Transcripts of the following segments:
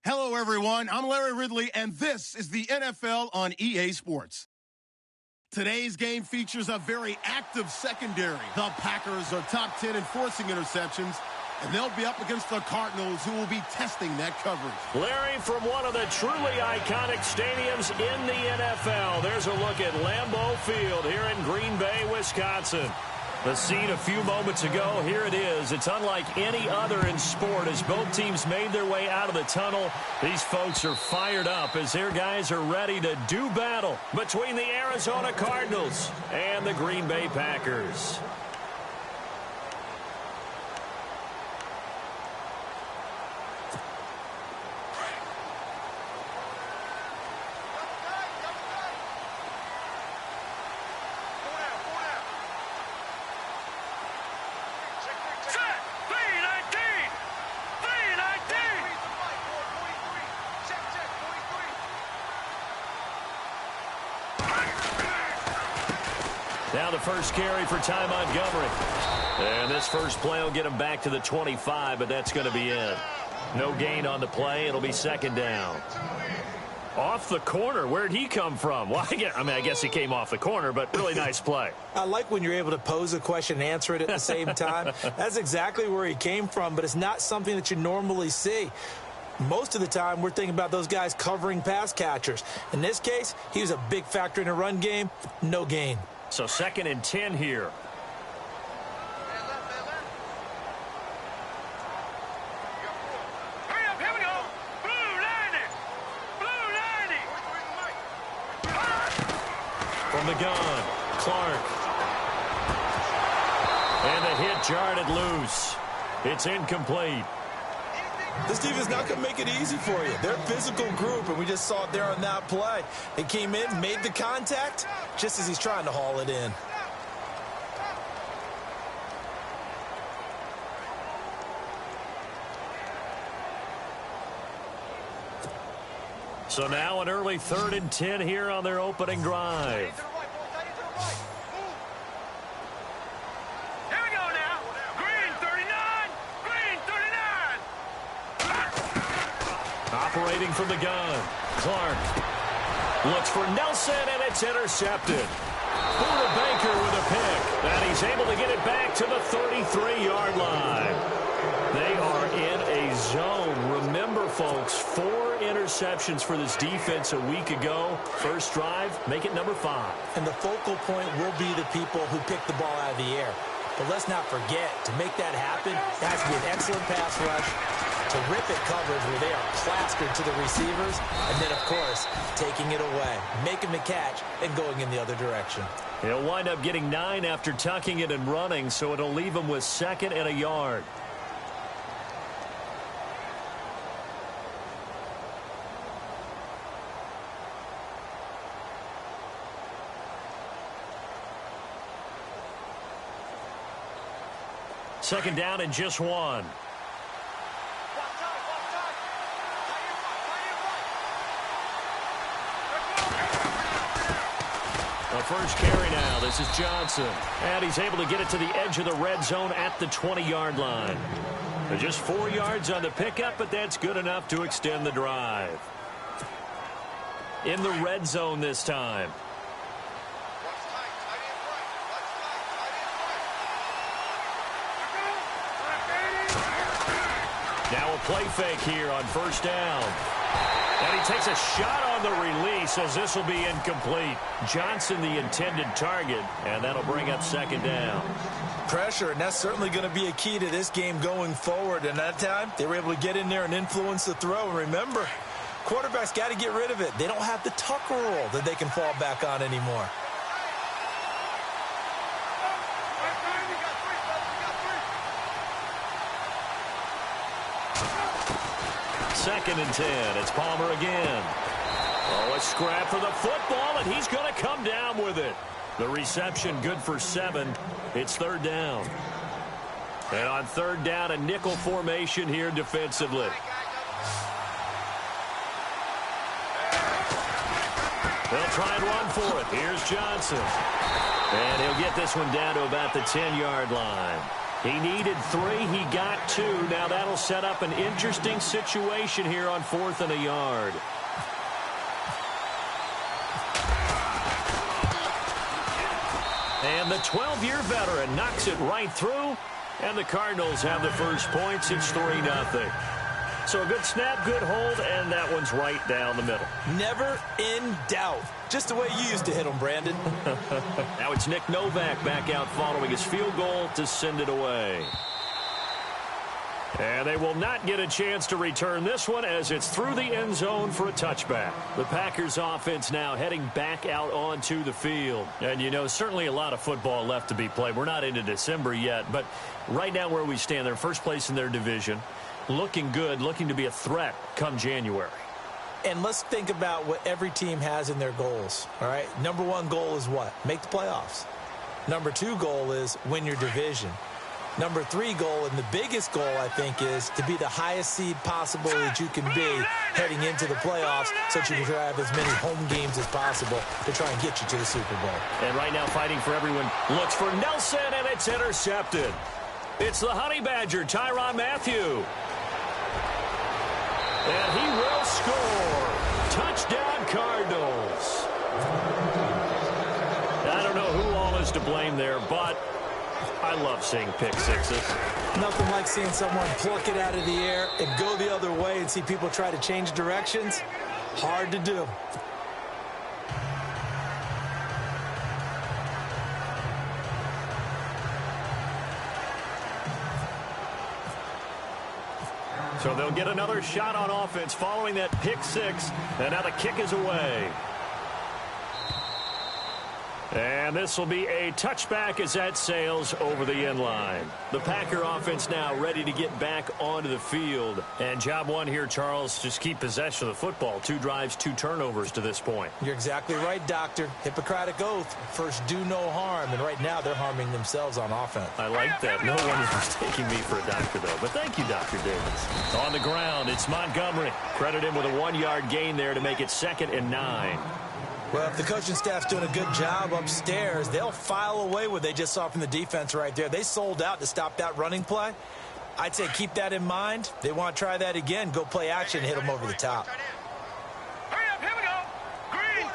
Hello, everyone. I'm Larry Ridley, and this is the NFL on EA Sports. Today's game features a very active secondary. The Packers are top 10 in forcing interceptions, and they'll be up against the Cardinals, who will be testing that coverage. Larry, from one of the truly iconic stadiums in the NFL, there's a look at Lambeau Field here in Green Bay, Wisconsin. The scene a few moments ago, here it is. It's unlike any other in sport as both teams made their way out of the tunnel. These folks are fired up as their guys are ready to do battle between the Arizona Cardinals and the Green Bay Packers. Now the first carry for Ty Montgomery. And this first play will get him back to the 25, but that's going to be it. No gain on the play. It'll be second down. Off the corner. Where'd he come from? Well, I guess he came off the corner, but really nice play. I like when you're able to pose a question and answer it at the same time. That's exactly where he came from, but it's not something that you normally see. Most of the time, we're thinking about those guys covering pass catchers. In this case, he was a big factor in the run game. No gain. So 2nd and 10 here. Hurry up, here we go. Blue 90. Blue 90. From the gun, Clark. And the hit jarred it loose. It's incomplete. This defense is not going to make it easy for you. They're a physical group, and we just saw it there on that play. They came in, made the contact, just as he's trying to haul it in. So now an early 3rd and 10 here on their opening drive. Here we go now. Green 39. Green 39. Operating from the gun, Clark looks for Nelson, and it's intercepted. Buda Baker with a pick, and he's able to get it back to the 33-yard line. They are in a zone. Remember, folks, 4 interceptions for this defense a week ago. First drive, make it number 5. And the focal point will be the people who pick the ball out of the air. But let's not forget, to make that happen, it has to be an excellent pass rush, terrific coverage where they are plastered to the receivers, and then, of course, taking it away, making the catch, and going in the other direction. He'll wind up getting 9 after tucking it and running, so it'll leave him with 2nd and a yard. Second down and just 1. The first carry now. This is Johnson. And he's able to get it to the edge of the red zone at the 20-yard line. Just 4 yards on the pickup, but that's good enough to extend the drive. In the red zone this time. Now a play fake here on first down. And he takes a shot on the release as this will be incomplete. Johnson the intended target, and that'll bring up 2nd down. Pressure, and that's certainly going to be a key to this game going forward. And that time, they were able to get in there and influence the throw. And remember, quarterbacks got to get rid of it. They don't have the Tucker rule that they can fall back on anymore. Second and 10. It's Palmer again. Oh, a scrap for the football, and he's going to come down with it. The reception good for 7. It's 3rd down. And on 3rd down, a nickel formation here defensively. They'll try and run for it. Here's Johnson. And he'll get this one down to about the 10-yard line. He needed 3. He got 2. Now that'll set up an interesting situation here on 4th and a yard. And the 12-year veteran knocks it right through. And the Cardinals have the first points. It's 3-0. So a good snap, good hold, and that one's right down the middle. Never in doubt. Just the way you used to hit them, Brandon. Now it's Nick Novak back out following his field goal to send it away. And they will not get a chance to return this one as it's through the end zone for a touchback. The Packers offense now heading back out onto the field. And, you know, certainly a lot of football left to be played. We're not into December yet, but right now where we stand, they're first place in their division. Looking good, looking to be a threat come January. And let's think about what every team has in their goals, all right? Number 1 goal is what? Make the playoffs. Number 2 goal is win your division. Number 3 goal, and the biggest goal, I think, is to be the highest seed possible that you can be heading into the playoffs so that you can have as many home games as possible to try and get you to the Super Bowl. And right now, fighting for everyone, looks for Nelson, and it's intercepted. It's the Honey Badger, Tyrann Mathieu. And he will score. Touchdown, Cardinals. I don't know who all is to blame there, but I love seeing pick sixes. Nothing like seeing someone pluck it out of the air and go the other way and see people try to change directions. Hard to do. So they'll get another shot on offense following that pick six. And now the kick is away. And this will be a touchback as that sails over the end line. The Packer offense now ready to get back onto the field. And job one here, Charles, just keep possession of the football. 2 drives, 2 turnovers to this point. You're exactly right, Doctor. Hippocratic oath. First, do no harm. And right now, they're harming themselves on offense. I like that. No one is mistaking me for a doctor, though. But thank you, Dr. Davis. On the ground, it's Montgomery. Credit him with a 1-yard gain there to make it 2nd and 9. Well, if the coaching staff's doing a good job upstairs, they'll file away what they just saw from the defense right there. They sold out to stop that running play. I'd say keep that in mind. They want to try that again. Go play action, hit them over the top. Hurry up, here we go. Green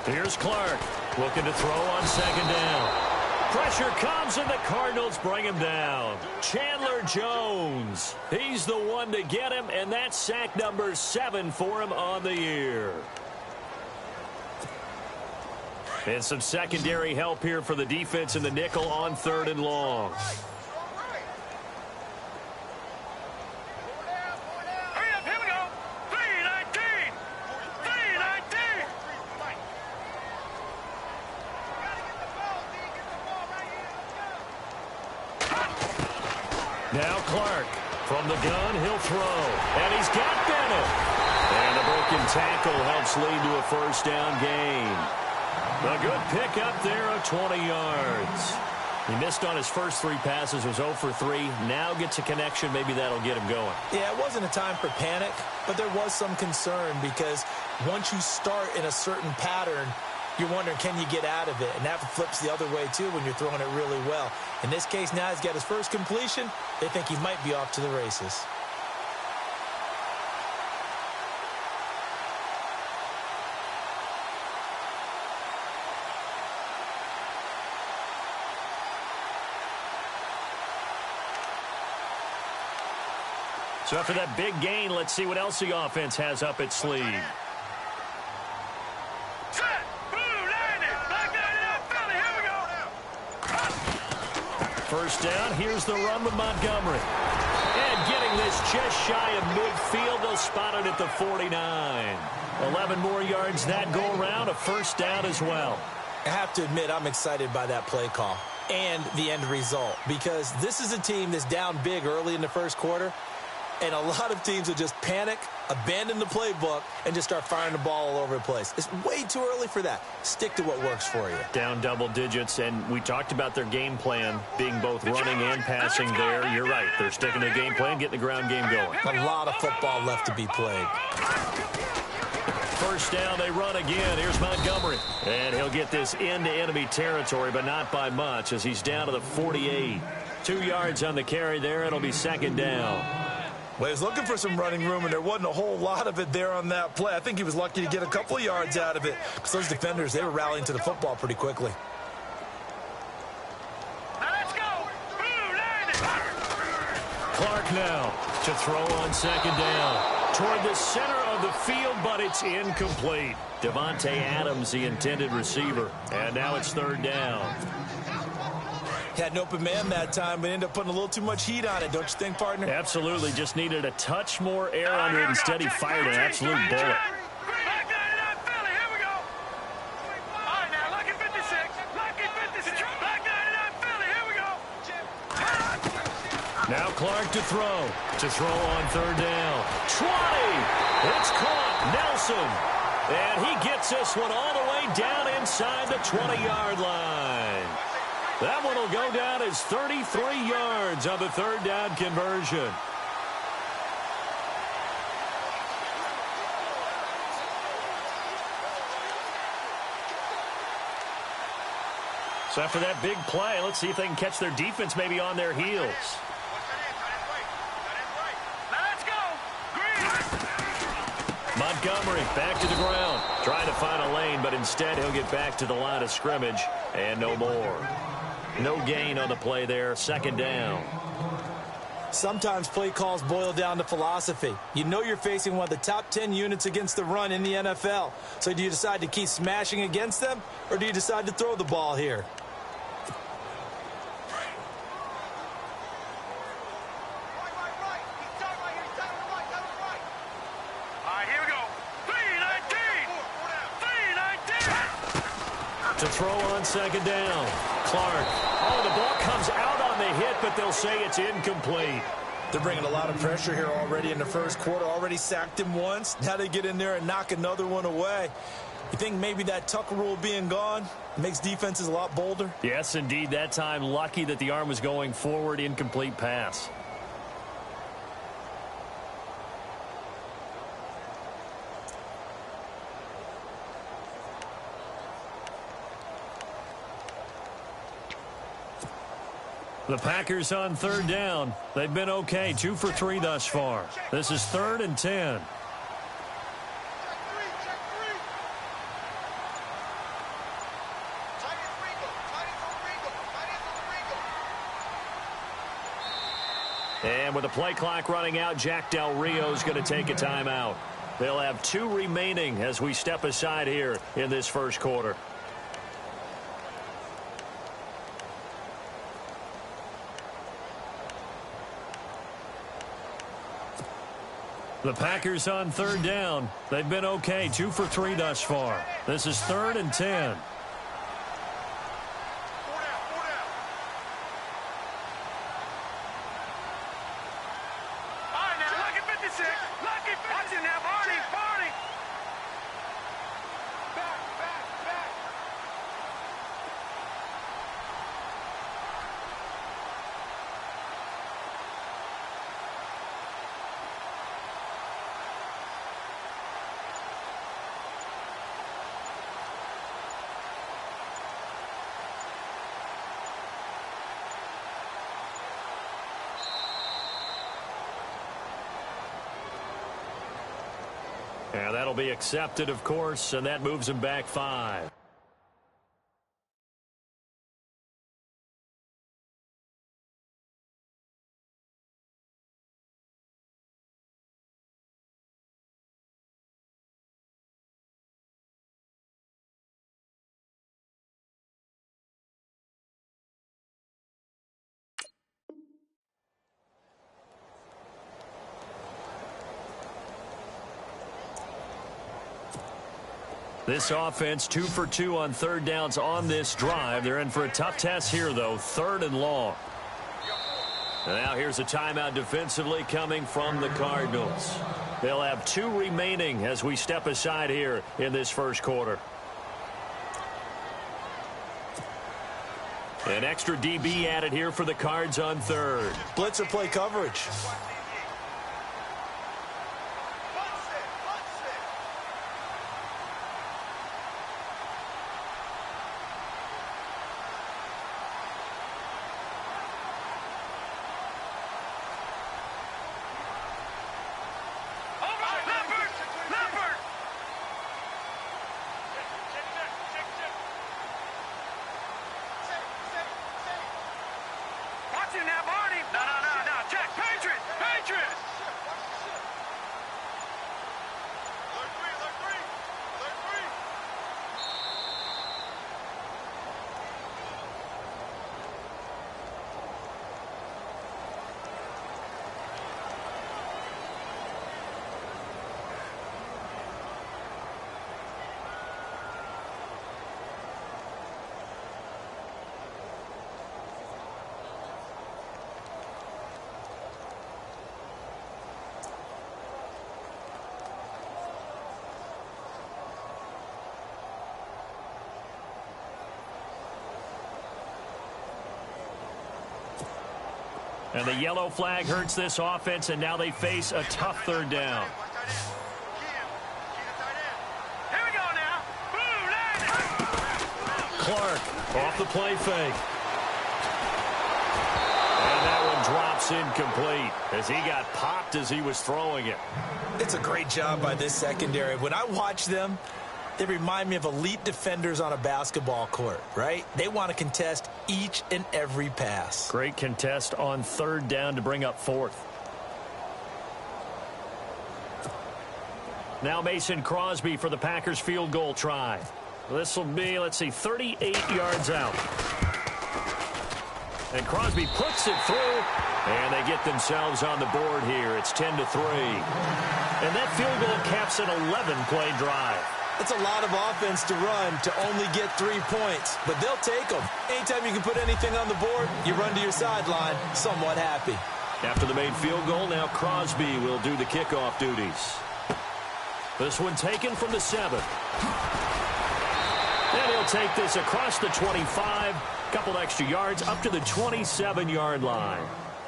39. Here's Clark looking to throw on 2nd down. Pressure comes, and the Cardinals bring him down. Chandler Jones. He's the one to get him, and that's sack number 7 for him on the year. And some secondary help here for the defense in the nickel on 3rd and long. Hurry up, here we go. 319. 319. Now Clark from the gun, he'll throw. And he's got Bennett. And a broken tackle helps lead to a 1st down gain. A good pickup there of 20 yards. He missed on his first 3 passes, was 0 for 3. Now gets a connection. Maybe that'll get him going. Yeah, it wasn't a time for panic, but there was some concern because once you start in a certain pattern, you're wondering, can you get out of it? And that flips the other way, too, when you're throwing it really well. In this case, now he's got his first completion. They think he might be off to the races. So after that big gain, let's see what else the offense has up its sleeve. First down, here's the run with Montgomery. And getting this just shy of midfield, they'll spot it at the 49. 11 more yards that go around, a 1st down as well. I have to admit, I'm excited by that play call and the end result because this is a team that's down big early in the 1st quarter, and a lot of teams will just panic, abandon the playbook, and just start firing the ball all over the place. It's way too early for that. Stick to what works for you. Down double digits, and we talked about their game plan being both running and passing there. You're right. They're sticking to the game plan, getting the ground game going. A lot of football left to be played. first down. They run again. Here's Montgomery. And he'll get this into enemy territory, but not by much as he's down to the 48. 2 yards on the carry there. It'll be second down. Well, he was looking for some running room, and there wasn't a whole lot of it there on that play. I think he was lucky to get a couple of yards out of it because those defenders, they were rallying to the football pretty quickly. Let's go. Clark now to throw on second down. Toward the center of the field, but it's incomplete. Devontae Adams, the intended receiver. And now it's third down. Had an open man that time, but ended up putting a little too much heat on it, don't you think, partner? Absolutely. Just needed a touch more air under it. Instead, he fired an absolute bullet. Now Clark to throw. To throw on third down. 20! It's caught. Nelson. And he gets this one all the way down inside the 20-yard line. That one will go down as 33 yards on the third down conversion. So after that big play, let's see if they can catch their defense maybe on their heels. Let's go. Montgomery back to the ground. Trying to find a lane, but instead he'll get back to the line of scrimmage and no more. No gain on the play there. Second down. Sometimes play calls boil down to philosophy. You know you're facing one of the top 10 units against the run in the NFL. So do you decide to keep smashing against them, or do you decide to throw the ball here? To throw on second down. Clark. Oh, the ball comes out on the hit, but they'll say it's incomplete. They're bringing a lot of pressure here already in the first quarter. Already sacked him once. Now they get in there and knock another one away. You think maybe that Tucker rule being gone makes defenses a lot bolder? Yes, indeed. That time, lucky that the arm was going forward. Incomplete pass. The Packers on third down. They've been okay. 2 for 3 thus far. This is 3rd and 10. And with the play clock running out, Jack Del Rio is going to take a timeout. They'll have 2 remaining as we step aside here in this first quarter. The Packers on third down. They've been okay. 2 for 3 thus far. This is 3rd and 10. And that'll be accepted, of course, and that moves him back 5. This offense 2 for 2 on third downs on this drive. They're in for a tough test here, though. 3rd and long. And now here's a timeout defensively coming from the Cardinals. They'll have 2 remaining as we step aside here in this first quarter. An extra DB added here for the Cards on third. Blitzer play coverage. And the yellow flag hurts this offense, and now they face a tough third down. Here we go now. Clark off the play fake. And that one drops incomplete as he got popped as he was throwing it. It's a great job by this secondary. When I watch them, they remind me of elite defenders on a basketball court, right? They want to contest each and every pass. Great contest on third down to bring up fourth. Now Mason Crosby for the Packers field goal try. This will be, 38 yards out. And Crosby puts it through, and they get themselves on the board here. It's 10-3. And that field goal caps an 11-play drive. It's a lot of offense to run to only get 3 points, but they'll take them. Anytime you can put anything on the board, you run to your sideline somewhat happy. After the made field goal, now Crosby will do the kickoff duties. This one taken from the 7. And he'll take this across the 25, couple extra yards up to the 27-yard line.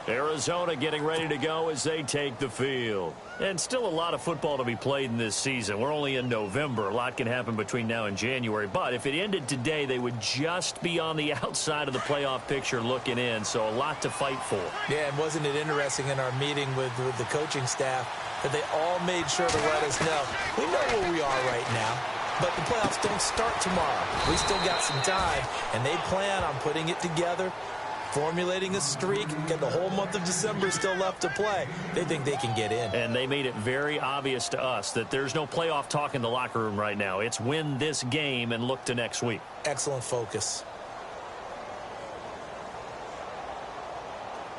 Arizona getting ready to go as they take the field. And still a lot of football to be played in this season. We're only in November. A lot can happen between now and January. But if it ended today, they would just be on the outside of the playoff picture looking in. So a lot to fight for. Yeah, and wasn't it interesting in our meeting with the coaching staff that they all made sure to let us know, we know where we are right now, but the playoffs don't start tomorrow. We still got some time, and they plan on putting it together, formulating a streak, get the whole month of December still left to play. They think they can get in. And they made it very obvious to us that there's no playoff talk in the locker room right now. It's win this game and look to next week. Excellent focus.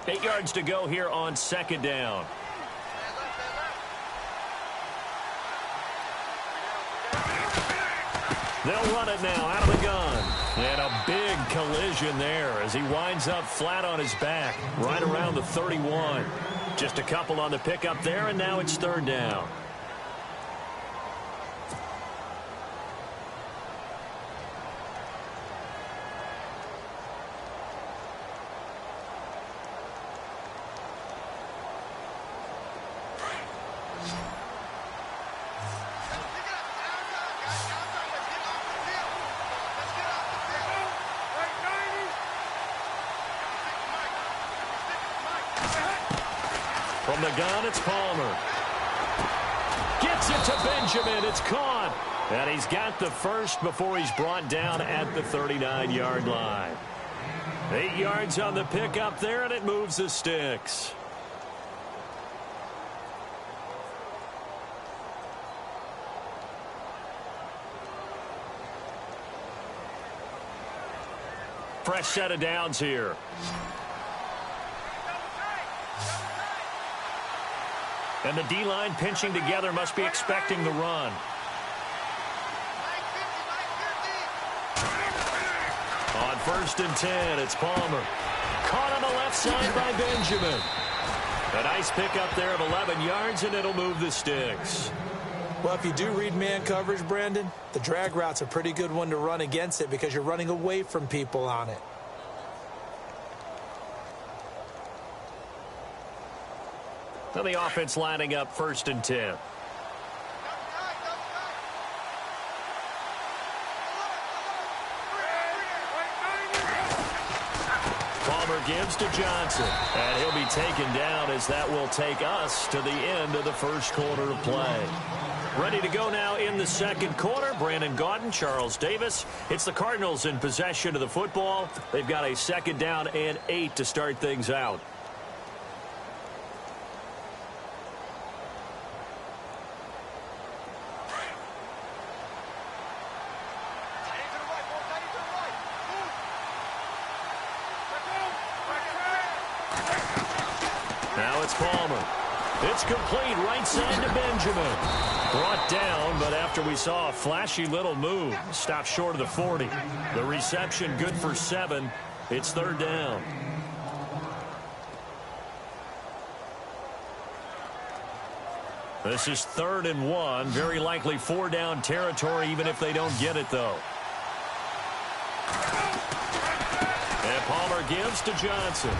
8 yards to go here on second down. They'll run it now out of the gun. And a big collision there as he winds up flat on his back right around the 31. Just a couple on the pickup there, and now it's third down. From the gun, it's Palmer. Gets it to Benjamin. It's caught. And he's got the first before he's brought down at the 39-yard line. 8 yards on the pickup there, and it moves the sticks. Fresh set of downs here. And the D-line pinching together must be expecting the run. On 1st and 10, it's Palmer. Caught on the left side by Benjamin. A nice pickup there of 11 yards, and it'll move the sticks. Well, if you do read man coverage, Brandon, the drag route's a pretty good one to run against it because you're running away from people on it. So the offense lining up 1st and 10. Palmer gives to Johnson, and he'll be taken down as that will take us to the end of the first quarter of play. Ready to go now in the second quarter. Brandon Gaudin, Charles Davis. It's the Cardinals in possession of the football. They've got a 2nd down and 8 to start things out. Now it's Palmer. It's complete right side to Benjamin. Brought down, but after we saw a flashy little move, stopped short of the 40. The reception good for 7. It's 3rd down. This is 3rd and 1. Very likely 4-down territory, even if they don't get it, though. And Palmer gives to Johnson.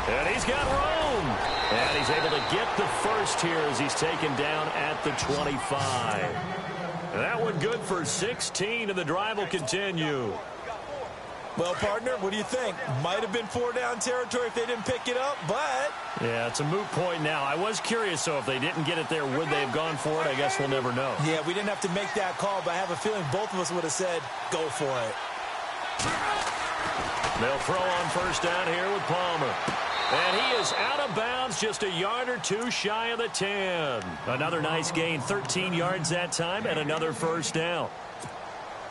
And he's got room. And he's able to get the first here as he's taken down at the 25. That one good for 16, and the drive will continue. Well, partner, what do you think? Might have been 4-down territory if they didn't pick it up, but... Yeah, it's a moot point now. I was curious, so if they didn't get it there, would they have gone for it? I guess we'll never know. Yeah, we didn't have to make that call, but I have a feeling both of us would have said, go for it. They'll throw on first down here with Palmer. And he is out of bounds, just a yard or two shy of the 10. Another nice gain, 13 yards that time, and another first down.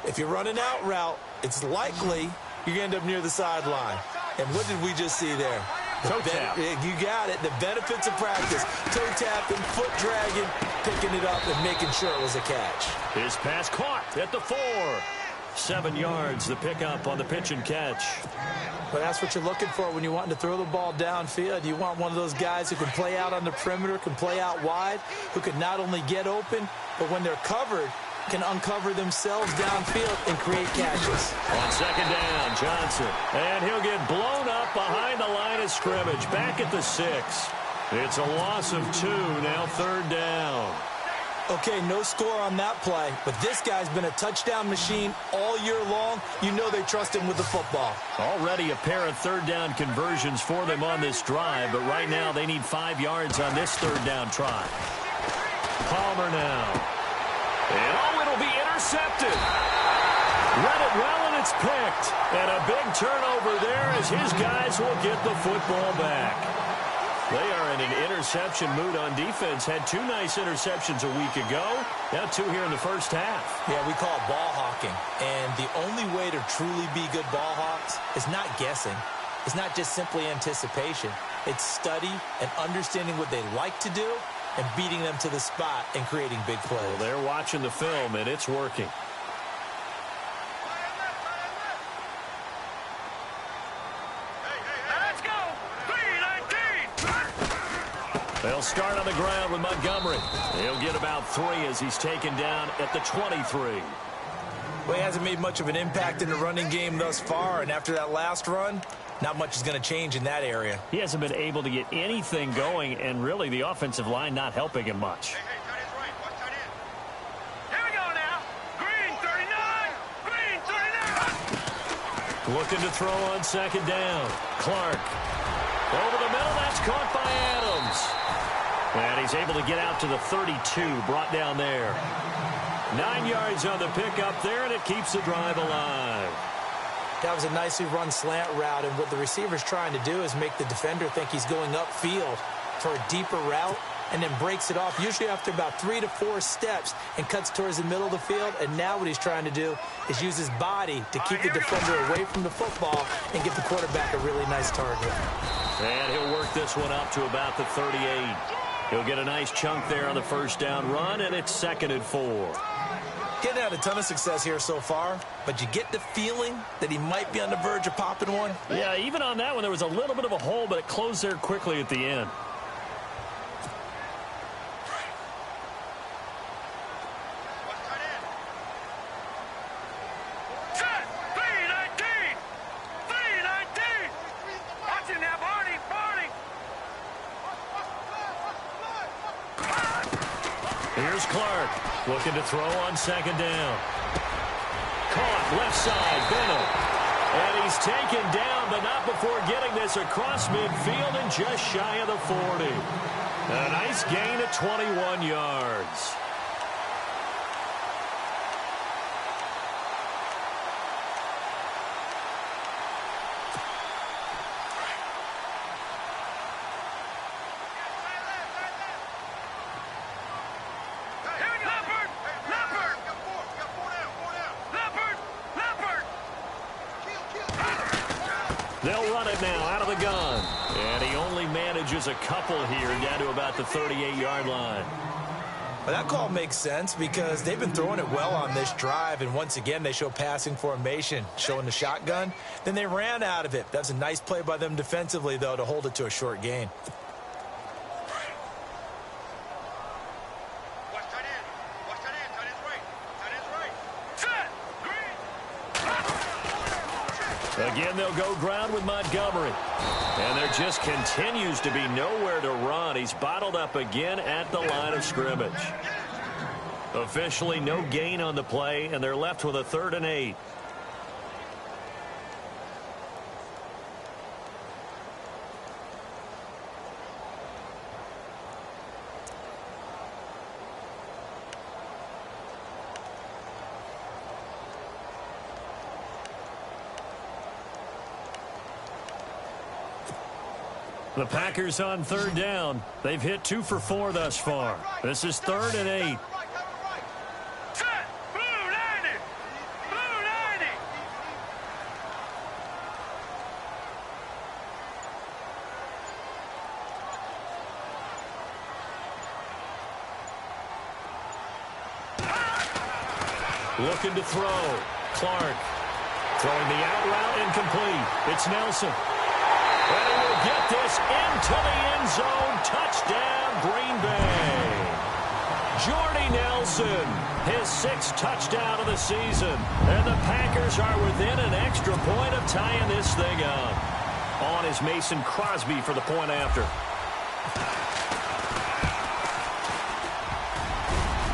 If you're running out route, it's likely you're going to end up near the sideline. And what did we just see there? Toe tap. You got it. The benefits of practice. Toe tapping, foot dragging, picking it up, and making sure it was a catch. His pass caught at the 4. 7 yards, the pickup on the pitch and catch. But that's what you're looking for when you want to throw the ball downfield. You want one of those guys who can play out on the perimeter, can play out wide, who can not only get open, but when they're covered, can uncover themselves downfield and create catches. On second down, Johnson. And he'll get blown up behind the line of scrimmage. Back at the 6. It's a loss of 2, now third down. Okay, no score on that play, but this guy's been a touchdown machine all year long. You know they trust him with the football. Already a pair of third down conversions for them on this drive, but right now they need 5 yards on this third down try. Palmer now. And it'll be intercepted. Read it well, and it's picked. And a big turnover there as his guys will get the football back. They are in an interception mood on defense. Had 2 nice interceptions a week ago. Now 2 here in the first half. Yeah, we call it ball hawking. And the only way to truly be good ball hawks is not guessing. It's not just simply anticipation. It's study and understanding what they like to do and beating them to the spot and creating big plays. Well, they're watching the film, and it's working. Let's go. 3-19. They'll start on the ground with Montgomery. He'll get about 3 as he's taken down at the 23. Well, he hasn't made much of an impact in the running game thus far, and after that last run, not much is going to change in that area. He hasn't been able to get anything going, and really the offensive line not helping him much. Hey, tight end's right. Watch tight end. Here we go now. Green 39. Green 39. Looking to throw on second down. Clark. Over the middle, that's caught by Adams. And he's able to get out to the 32, brought down there. 9 yards on the pickup there, and it keeps the drive alive. That was a nicely run slant route, and what the receiver's trying to do is make the defender think he's going upfield for a deeper route and then breaks it off, usually after about 3 to 4 steps, and cuts towards the middle of the field. And now what he's trying to do is use his body to keep the defender away from the football and give the quarterback a really nice target. And he'll work this one up to about the 38. He'll get a nice chunk there on the first down run, and it's 2nd and 4. Getting had a ton of success here so far, but you get the feeling that he might be on the verge of popping one. Yeah, even on that one, there was a little bit of a hole, but it closed there quickly at the end. Set. 3-19. 3-19. Watch it now, Barney. Barney. Here's Clark. Looking to throw on second down. Caught left side, Benham. And he's taken down, but not before getting this across midfield and just shy of the 40. A nice gain at 21 yards. They'll run it now out of the gun. And he only manages a couple here down to about the 38-yard line. Well, that call makes sense because they've been throwing it well on this drive, and once again they show passing formation, showing the shotgun. Then they ran out of it. That's a nice play by them defensively, though, to hold it to a short gain. Watch tight end. Watch tight end. Tight end's right. Tight end's right. Set. Green. Again, they'll go ground with Montgomery. And there just continues to be nowhere to run. He's bottled up again at the line of scrimmage. Officially no gain on the play, and they're left with a 3rd and 8. The Packers on 3rd down. They've hit 2 for 4 thus far. This is 3rd and 8. Set. Blue 90. Blue 90. Looking to throw. Clark throwing the out route incomplete. It's Nelson. And he will get this into the end zone. Touchdown, Green Bay. Jordy Nelson, his 6th touchdown of the season. And the Packers are within an extra point of tying this thing up. On is Mason Crosby for the point after.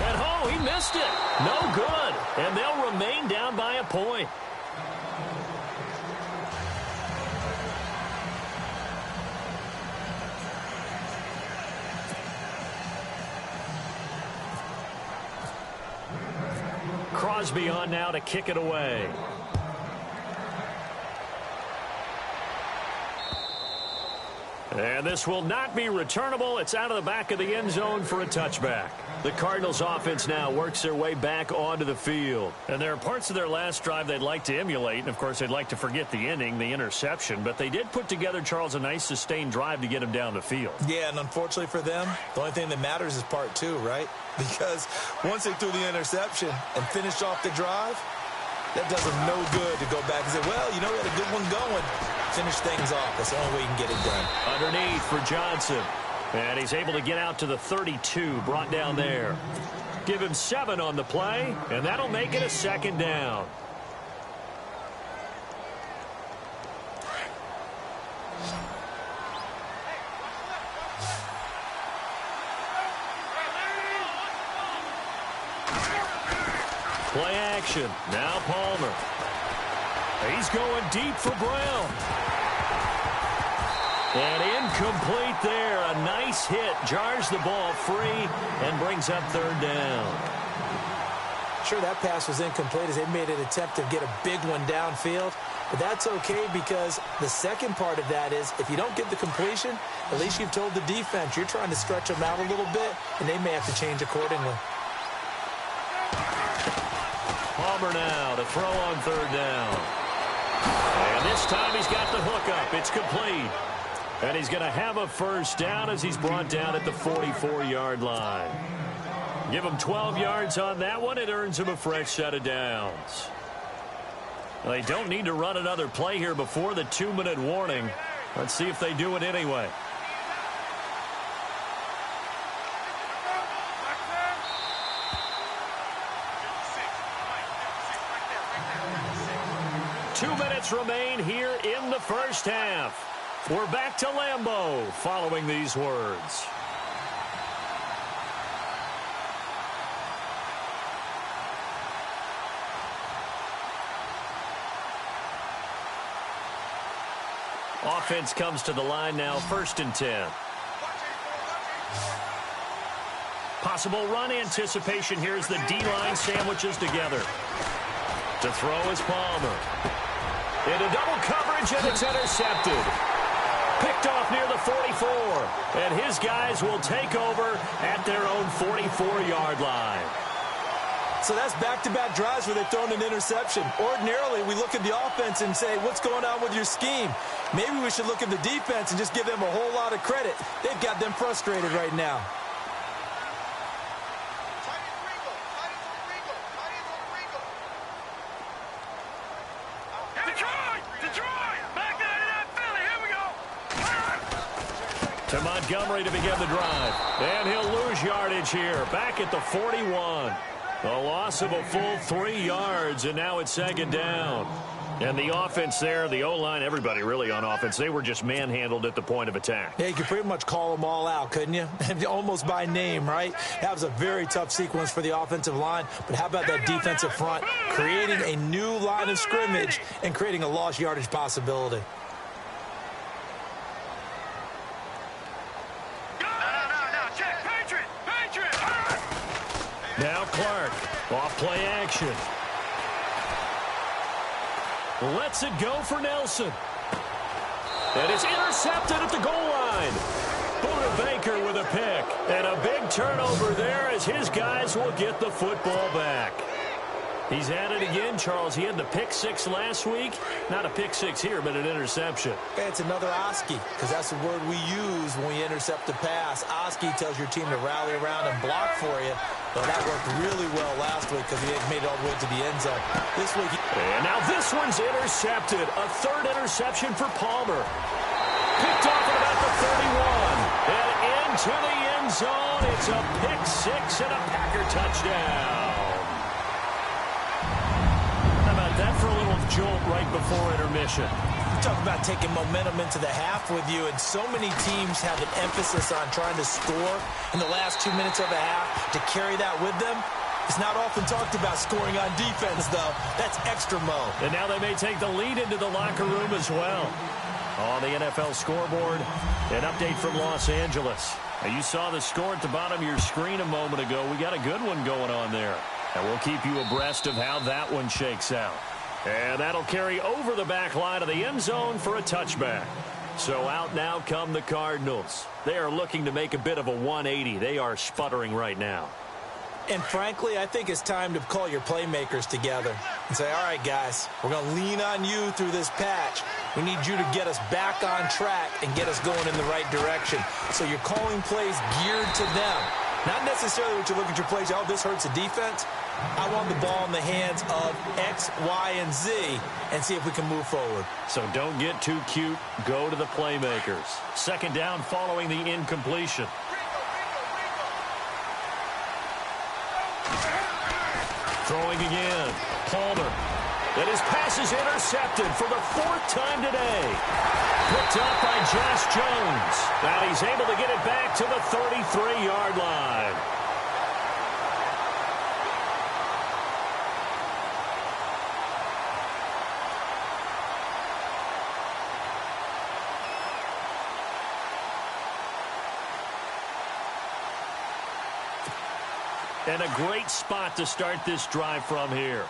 And oh, he missed it. No good. And they'll remain down by a point. Crosby on now to kick it away. And this will not be returnable. It's out of the back of the end zone for a touchback. The Cardinals offense now works their way back onto the field. And there are parts of their last drive they'd like to emulate. And, of course, they'd like to forget the inning, the interception. But they did put together, Charles, a nice sustained drive to get him down the field. Yeah, and unfortunately for them, the only thing that matters is part 2, right? Because once they threw the interception and finished off the drive, that does them no good to go back and say, well, you know, we had a good one going. Finish things off. That's the only way you can get it done. Underneath for Johnson. And he's able to get out to the 32, brought down there. Give him 7 on the play, and that'll make it a 2nd down. Play action. Now Palmer. He's going deep for Brown. And incomplete there. A nice hit. Jars the ball free and brings up 3rd down. Sure, that pass was incomplete as they made an attempt to get a big one downfield. But that's okay because the second part of that is if you don't get the completion, at least you've told the defense you're trying to stretch them out a little bit, and they may have to change accordingly. Palmer now to throw on 3rd down. And this time he's got the hook up. It's complete. And he's going to have a 1st down as he's brought down at the 44-yard line. Give him 12 yards on that one. It earns him a fresh set of downs. Well, they don't need to run another play here before the 2-minute warning. Let's see if they do it anyway. Two minutes remain here in the first half. We're back to Lambeau following these words. Offense comes to the line now, 1st and 10. Possible run anticipation here as the D-line sandwiches together. To throw is Palmer. Into double coverage, and it's intercepted. Picked off near the 44. And his guys will take over at their own 44-yard line. So that's back-to-back drives where they've thrown an interception. Ordinarily, we look at the offense and say, what's going on with your scheme? Maybe we should look at the defense and just give them a whole lot of credit. They've got them frustrated right now. To Montgomery to begin the drive. And he'll lose yardage here. Back at the 41. A loss of a full 3 yards, and now it's second down. And the offense there, the O-line, everybody really on offense, they were just manhandled at the point of attack. Yeah, you could pretty much call them all out, couldn't you? Almost by name, right? That was a very tough sequence for the offensive line. But how about that defensive front creating a new line of scrimmage and creating a lost yardage possibility? Now Clark, off play action. Lets it go for Nelson. And it's intercepted at the goal line. Buda Baker with a pick. And a big turnover there as his guys will get the football back. He's at it again, Charles. He had the pick 6 last week. Not a pick 6 here, but an interception. It's another Oski, because that's the word we use when we intercept a pass. Oski tells your team to rally around and block for you. Well, that worked really well last week because he made it all the way to the end zone. This week, and now this one's intercepted. A third interception for Palmer. Picked off at about the 31. And into the end zone. It's a pick 6 and a Packer touchdown. That for a little jolt right before intermission. You talk about taking momentum into the half with you, and so many teams have an emphasis on trying to score in the last 2 minutes of a half to carry that with them. It's not often talked about scoring on defense, though. That's extra mode. And now they may take the lead into the locker room as well. On the NFL scoreboard, an update from Los Angeles. Now, you saw the score at the bottom of your screen a moment ago. We got a good one going on there. And we'll keep you abreast of how that one shakes out. And that'll carry over the back line of the end zone for a touchback. So out now come the Cardinals. They are looking to make a bit of a 180. They are sputtering right now. And frankly, I think it's time to call your playmakers together and say, all right, guys, we're going to lean on you through this patch. We need you to get us back on track and get us going in the right direction. So you're calling plays geared to them. Not necessarily what you look at your plays, oh, this hurts the defense. I want the ball in the hands of X, Y, and Z and see if we can move forward. So don't get too cute. Go to the playmakers. Second down following the incompletion. Throwing again. Palmer. And his pass is intercepted for the 4th time today. Picked up by Josh Jones. Now he's able to get it back to the 33-yard line. And a great spot to start this drive from here.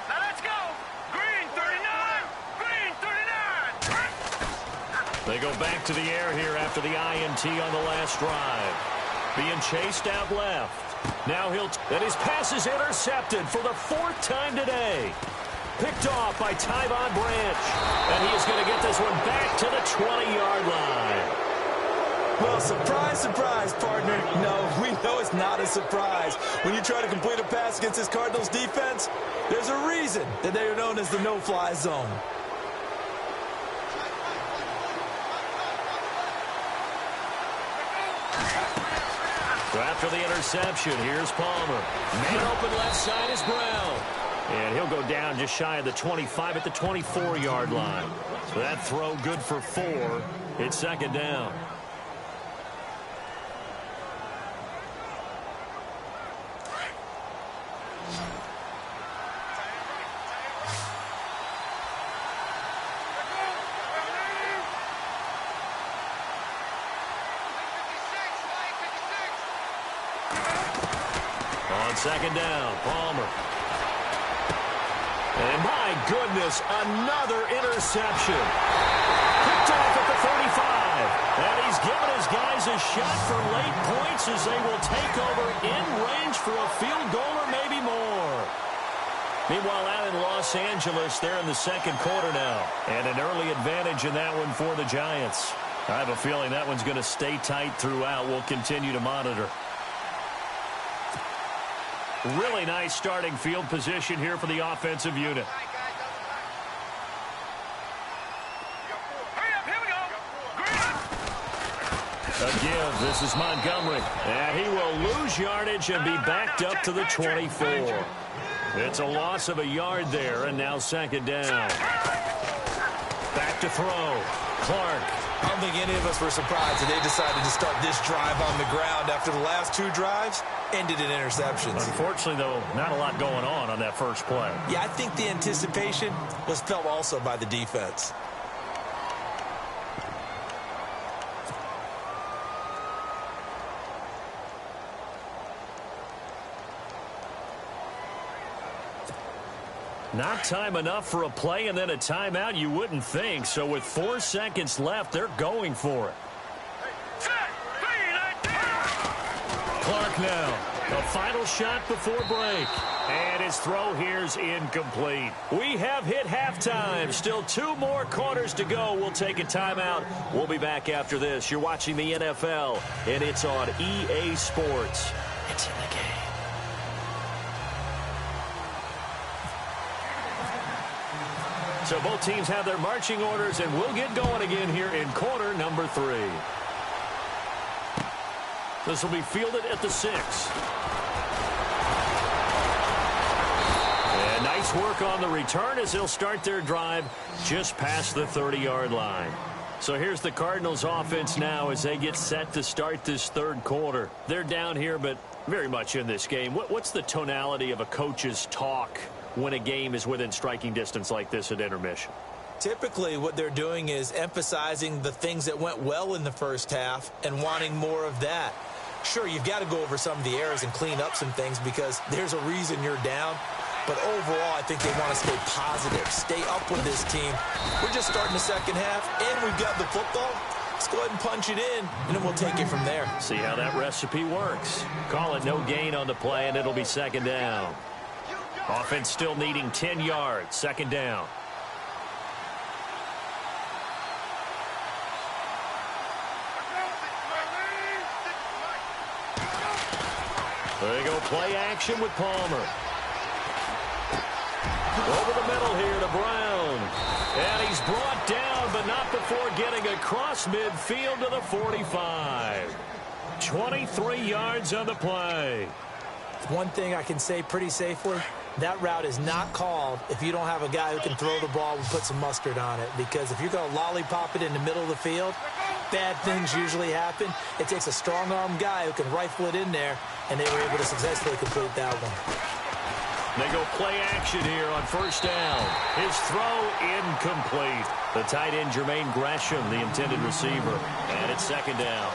Now let's go. Green 39. Green 39. They go back to the air here after the INT on the last drive. Being chased out left. Now and his pass is intercepted for the 4th time today. Picked off by Tyvon Branch. And he is going to get this one back to the 20-yard line. Well, surprise, surprise, partner. No, we know it's not a surprise. When you try to complete a pass against this Cardinals defense, there's a reason that they are known as the no-fly zone. So after the interception, here's Palmer. Man open left side is Brown. And he'll go down just shy of the 25 at the 24-yard line. So that throw good for 4. It's second down. On second down, Palmer. And my goodness, another interception. Picked off at the 35. And he's given his guys a shot for late points as they will take over in range for a field goal or maybe more. Meanwhile, out in Los Angeles, they're in the second quarter now. And an early advantage in that one for the Giants. I have a feeling that one's going to stay tight throughout. We'll continue to monitor. Really nice starting field position here for the offensive unit. Hurry up, here we go. Green. A give. This is Montgomery. And he will lose yardage and be backed up to the 24. It's a loss of a yard there, and now second down. Back to throw. Clark. I don't think any of us were surprised that they decided to start this drive on the ground after the last two drives ended in interceptions. Unfortunately, though, not a lot going on that first play. Yeah, I think the anticipation was felt also by the defense. Not time enough for a play and then a timeout, you wouldn't think. So with 4 seconds left, they're going for it. Clark now. A final shot before break. And his throw here's incomplete. We have hit halftime. Still 2 more quarters to go. We'll take a timeout. We'll be back after this. You're watching the NFL, and it's on EA Sports. It's in the game. So both teams have their marching orders, and we'll get going again here in quarter number 3. This will be fielded at the 6. And nice work on the return as they'll start their drive just past the 30-yard line. So here's the Cardinals offense now as they get set to start this third quarter. They're down here, but very much in this game. What's the tonality of a coach's talk when a game is within striking distance like this at intermission? Typically, what they're doing is emphasizing the things that went well in the first half and wanting more of that. Sure, you've got to go over some of the errors and clean up some things because there's a reason you're down. But overall, I think they want to stay positive, stay up with this team. We're just starting the second half, and we've got the football. Let's go ahead and punch it in, and then we'll take it from there. See how that recipe works. Call it no gain on the play, and it'll be second down. Offense still needing 10 yards. Second down. There you go, play action with Palmer. Over the middle here to Brown. And he's brought down, but not before getting across midfield to the 45. 23 yards on the play. One thing I can say pretty safely, that route is not called if you don't have a guy who can throw the ball and put some mustard on it. Because if you're going to lollipop it in the middle of the field, bad things usually happen. It takes a strong-arm guy who can rifle it in there, and they were able to successfully complete that one. They go play action here on first down. His throw incomplete. The tight end, Jermaine Gresham, the intended receiver. And it's second down.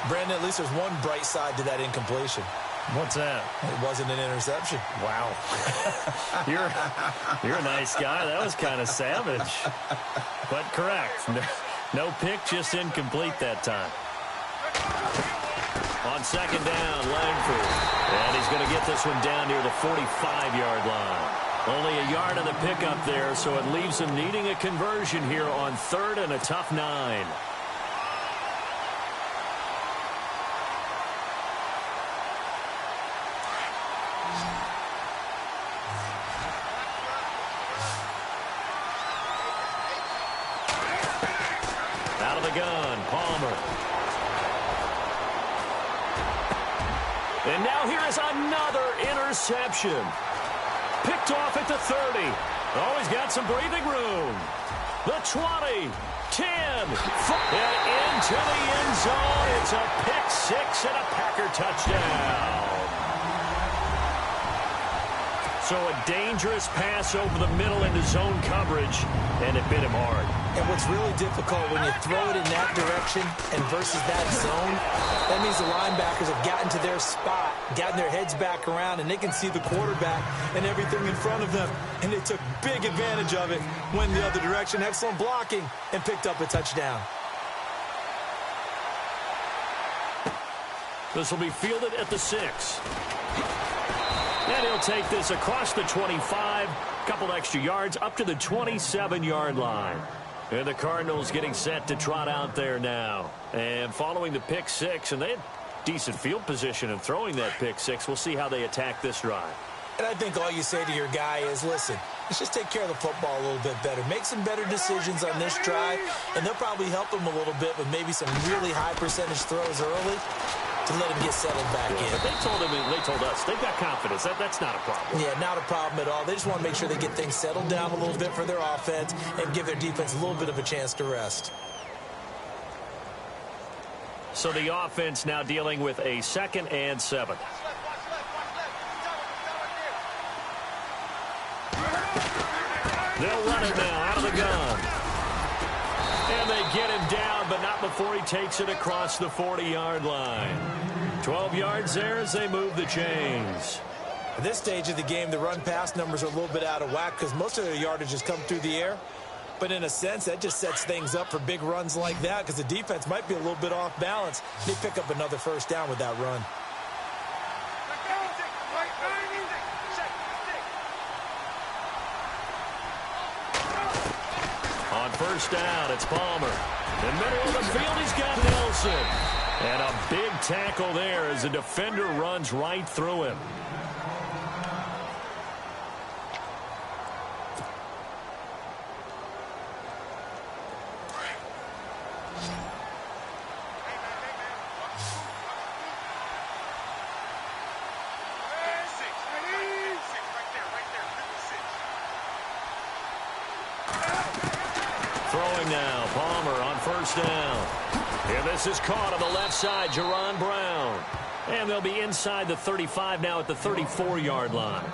Brandon, at least there's one bright side to that incompletion. What's that? It wasn't an interception. Wow. You're a nice guy. That was kind of savage. But correct. No pick, just incomplete that time. On second down, Langford. And he's going to get this one down near the 45-yard line. Only a yard on the pickup there, so it leaves him needing a conversion here on third and a tough 9. Out of the gun, Palmer. And now here is another interception. Picked off at the 30. Oh, he's got some breathing room. The 20, 10, and into the end zone. It's a pick 6 and a Packer touchdown. So a dangerous pass over the middle into zone coverage, and it bit him hard. And what's really difficult when you throw it in that direction and versus that zone, that means the linebackers have gotten to their spot, gotten their heads back around, and they can see the quarterback and everything in front of them. And they took big advantage of it, went the other direction, excellent blocking, and picked up a touchdown. This will be fielded at the 6. And he'll take this across the 25, couple extra yards up to the 27-yard line. And the Cardinals getting set to trot out there now. And following the pick 6, and they had decent field position in throwing that pick 6. We'll see how they attack this drive. And I think all you say to your guy is, listen, Let's just take care of the football a little bit better. Make some better decisions on this drive, and they'll probably help him a little bit with maybe some really high percentage throws early to let him get settled back in. But they told us, they've got confidence. That's not a problem. Yeah, not a problem at all. They just want to make sure they get things settled down a little bit for their offense and give their defense a little bit of a chance to rest. So the offense now dealing with a 2nd and 7. They'll run it now out of the gun. And they get him down, but not before he takes it across the 40-yard line. 12 yards there as they move the chains. At this stage of the game, the run-pass numbers are a little bit out of whack because most of their yardage has come through the air. But in a sense, that just sets things up for big runs like that because the defense might be a little bit off balance. They pick up another first down with that run. On first down, it's Palmer. In the middle of the field, he's got Nelson. And a big tackle there as the defender runs right through him. Throwing now, Palmer on first down. And this is caught on the left side, Jerron Brown. And they'll be inside the 35 now at the 34-yard line.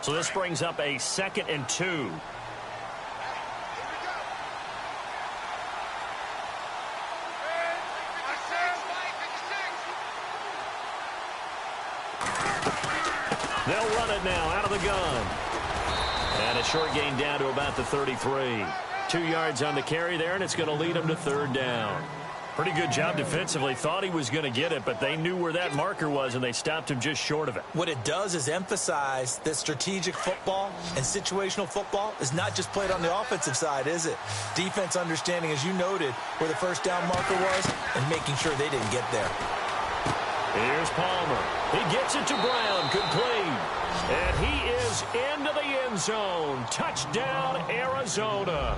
So this brings up a 2nd and 2. They'll run it now out of the gun. And a short gain down to about the 33. 2 yards on the carry there, and it's going to lead them to 3rd down. Pretty good job defensively. Thought he was going to get it, but they knew where that marker was, and they stopped him just short of it. What it does is emphasize that strategic football and situational football is not just played on the offensive side, is it? Defense understanding, as you noted, where the first down marker was and making sure they didn't get there. Here's Palmer. He gets it to Brown, complete. And he is into the end zone. Touchdown, Arizona.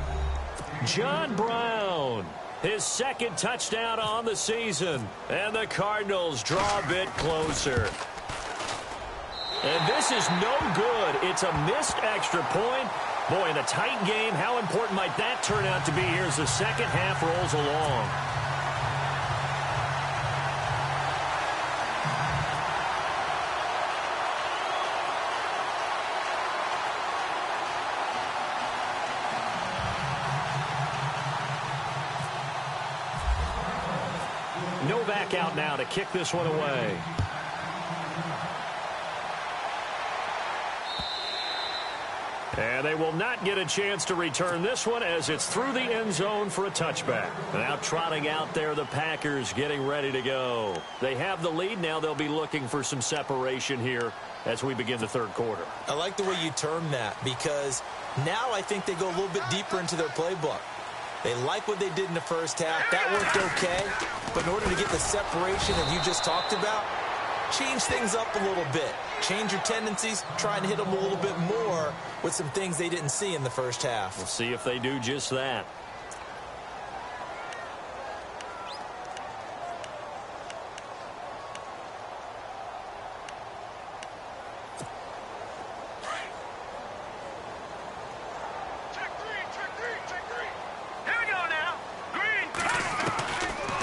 John Brown, his 2nd touchdown on the season. And the Cardinals draw a bit closer. And this is no good. It's a missed extra point. Boy, in a tight game, how important might that turn out to be here as the second half rolls along? Novak out now to kick this one away. And they will not get a chance to return this one as it's through the end zone for a touchback. Now trotting out there, the Packers getting ready to go. They have the lead. Now they'll be looking for some separation here as we begin the 3rd quarter. I like the way you term that because now I think they go a little bit deeper into their playbook. They like what they did in the first half. That worked okay. But in order to get the separation that you just talked about, change things up a little bit. Change your tendencies, try and hit them a little bit more with some things they didn't see in the first half. We'll see if they do just that.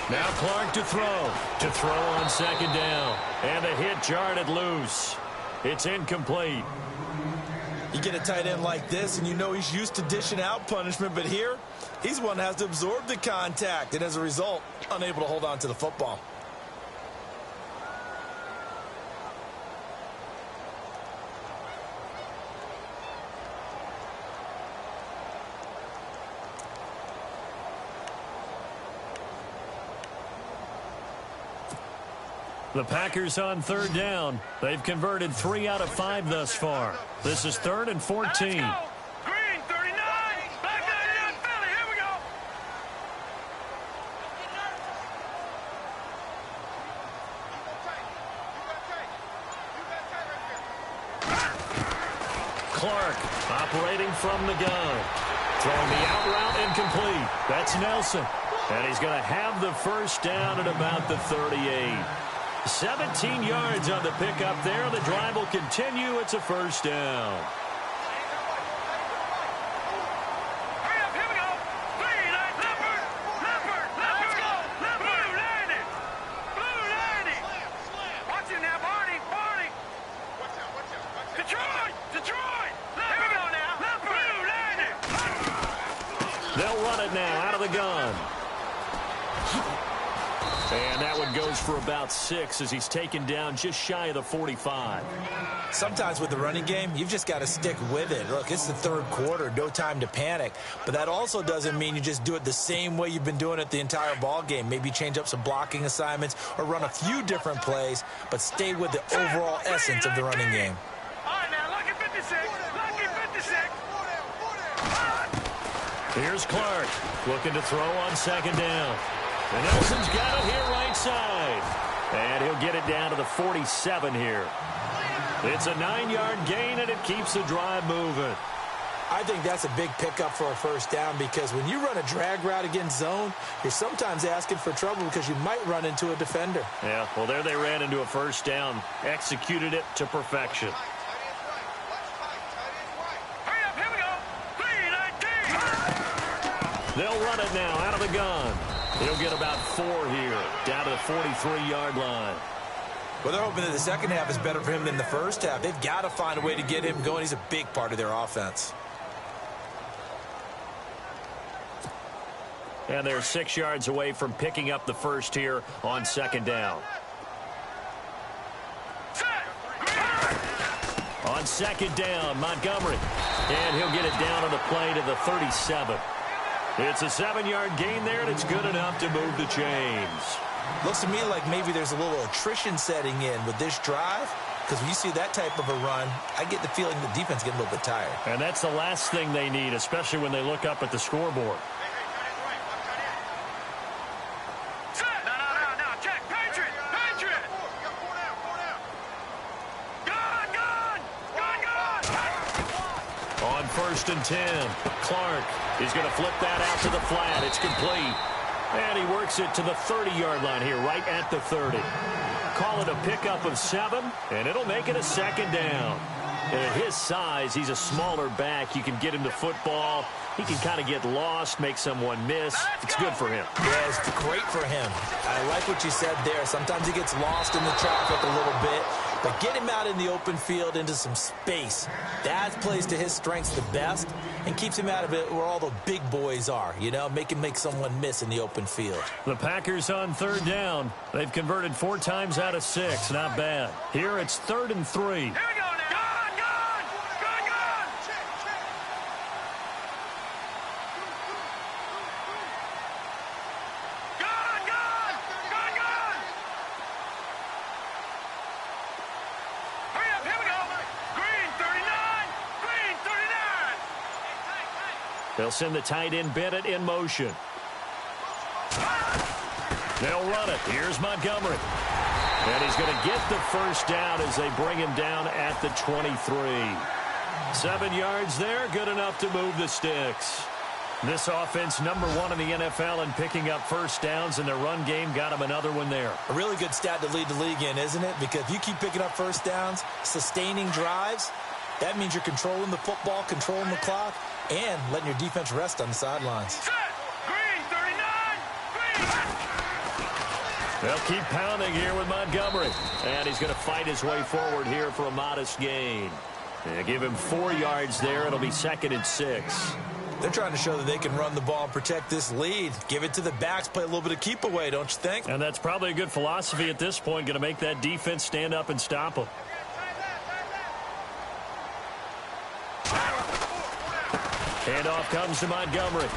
Now Clark to throw. To throw on 2nd down. And the hit jarred it loose. It's incomplete. You get a tight end like this, and you know he's used to dishing out punishment, but here, he's one that has to absorb the contact, and as a result, unable to hold on to the football. The Packers on 3rd down. They've converted 3 out of 5 thus far. This is 3rd and 14. Green, 39. Back down in Philly. Here we go. Clark operating from the gun. Throwing the out route incomplete. That's Nelson. And he's going to have the first down at about the 38. 17 yards on the pickup there. The drive will continue. It's a first down. They'll run it now out of the gun. And that one goes for about 6 as he's taken down just shy of the 45. Sometimes with the running game, you've just got to stick with it. Look, it's the third quarter, no time to panic. But that also doesn't mean you just do it the same way you've been doing it the entire ball game. Maybe change up some blocking assignments or run a few different plays, but stay with the overall essence of the running game. All right, now, lucky 56. Lucky 56. Here's Clark looking to throw on second down. And Nelson's got it here right side. And he'll get it down to the 47 here. It's a 9-yard gain, and it keeps the drive moving. I think that's a big pickup for a first down because when you run a drag route against zone, you're sometimes asking for trouble because you might run into a defender. Yeah, well, there they ran into a first down. Executed it to perfection. Hurry up, here we go. 3-19. They'll run it now out of the gun. He'll get about 4 here, down to the 43-yard line. Well, they're hoping that the second half is better for him than the first half. They've got to find a way to get him going. He's a big part of their offense. And they're 6 yards away from picking up the first here on second down. On second down, Montgomery. And he'll get it down on the play to the 37. It's a 7-yard gain there, and it's good enough to move the chains. Looks to me like maybe there's a little attrition setting in with this drive, because when you see that type of a run, I get the feeling the defense getting a little bit tired. And that's the last thing they need, especially when they look up at the scoreboard. No, check. Patriot. Gun. On first and 10, Clark is going to flip that out to the flat. It's complete. And he works it to the 30-yard line here, right at the 30. Call it a pickup of 7, and it'll make it a second down. And at his size, he's a smaller back. You can get him the football. He can kind of get lost, make someone miss. It's good for him. Yeah, it's great for him. I like what you said there. Sometimes he gets lost in the traffic a little bit. But get him out in the open field into some space. That plays to his strengths the best and keeps him out of it where all the big boys are, you know, make someone miss in the open field. The Packers on third down. They've converted 4 times out of 6. Not bad. Here it's 3rd and 3. Here we go now. Gun. Hurry up, here we go. Green 39. They'll send the tight end Bennett in motion. They'll run it. Here's Montgomery. And he's going to get the first down as they bring him down at the 23. 7 yards there, good enough to move the sticks. This offense, number 1 in the NFL in picking up first downs, and their run game got him another one there. A really good stat to lead the league in, isn't it? Because if you keep picking up first downs, sustaining drives, that means you're controlling the football, controlling the clock, and letting your defense rest on the sidelines. Set. Green 39. They'll keep pounding here with Montgomery. And he's going to fight his way forward here for a modest gain. They give him 4 yards there. It'll be 2nd and 6. They're trying to show that they can run the ball and protect this lead. Give it to the backs, play a little bit of keep away, don't you think? And that's probably a good philosophy at this point, going to make that defense stand up and stop them. Handoff comes to Montgomery.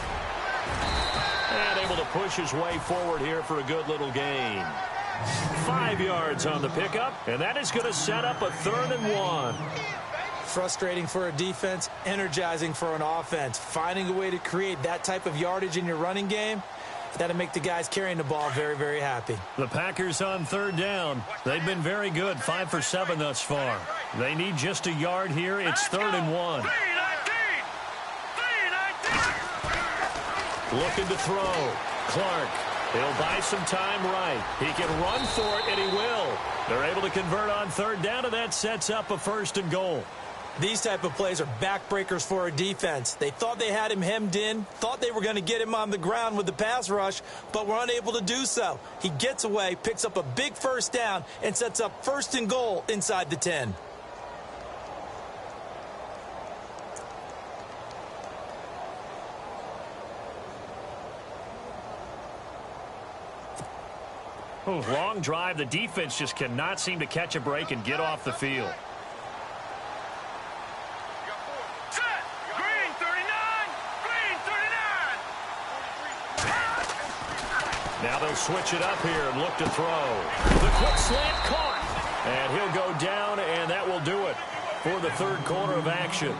And able to push his way forward here for a good little gain. 5 yards on the pickup, and that is going to set up a 3rd and 1. Frustrating for a defense, energizing for an offense. Finding a way to create that type of yardage in your running game, That'll make the guys carrying the ball very, very happy. The Packers on third down. They've been very good, 5 for 7 thus far. They need just a yard here. It's 3rd and 1. Looking to throw. Clark. He'll buy some time right. He can run for it, and he will. They're able to convert on third down, and that sets up a 1st and goal. These type of plays are backbreakers for a defense. They thought they had him hemmed in, thought they were going to get him on the ground with the pass rush, but were unable to do so. He gets away, picks up a big 1st down, and sets up 1st and goal inside the 10. Ooh, long drive. The defense just cannot seem to catch a break and get off the field. Now they'll switch it up here and look to throw. The quick slant caught. And he'll go down, and that will do it for the 3rd quarter of action.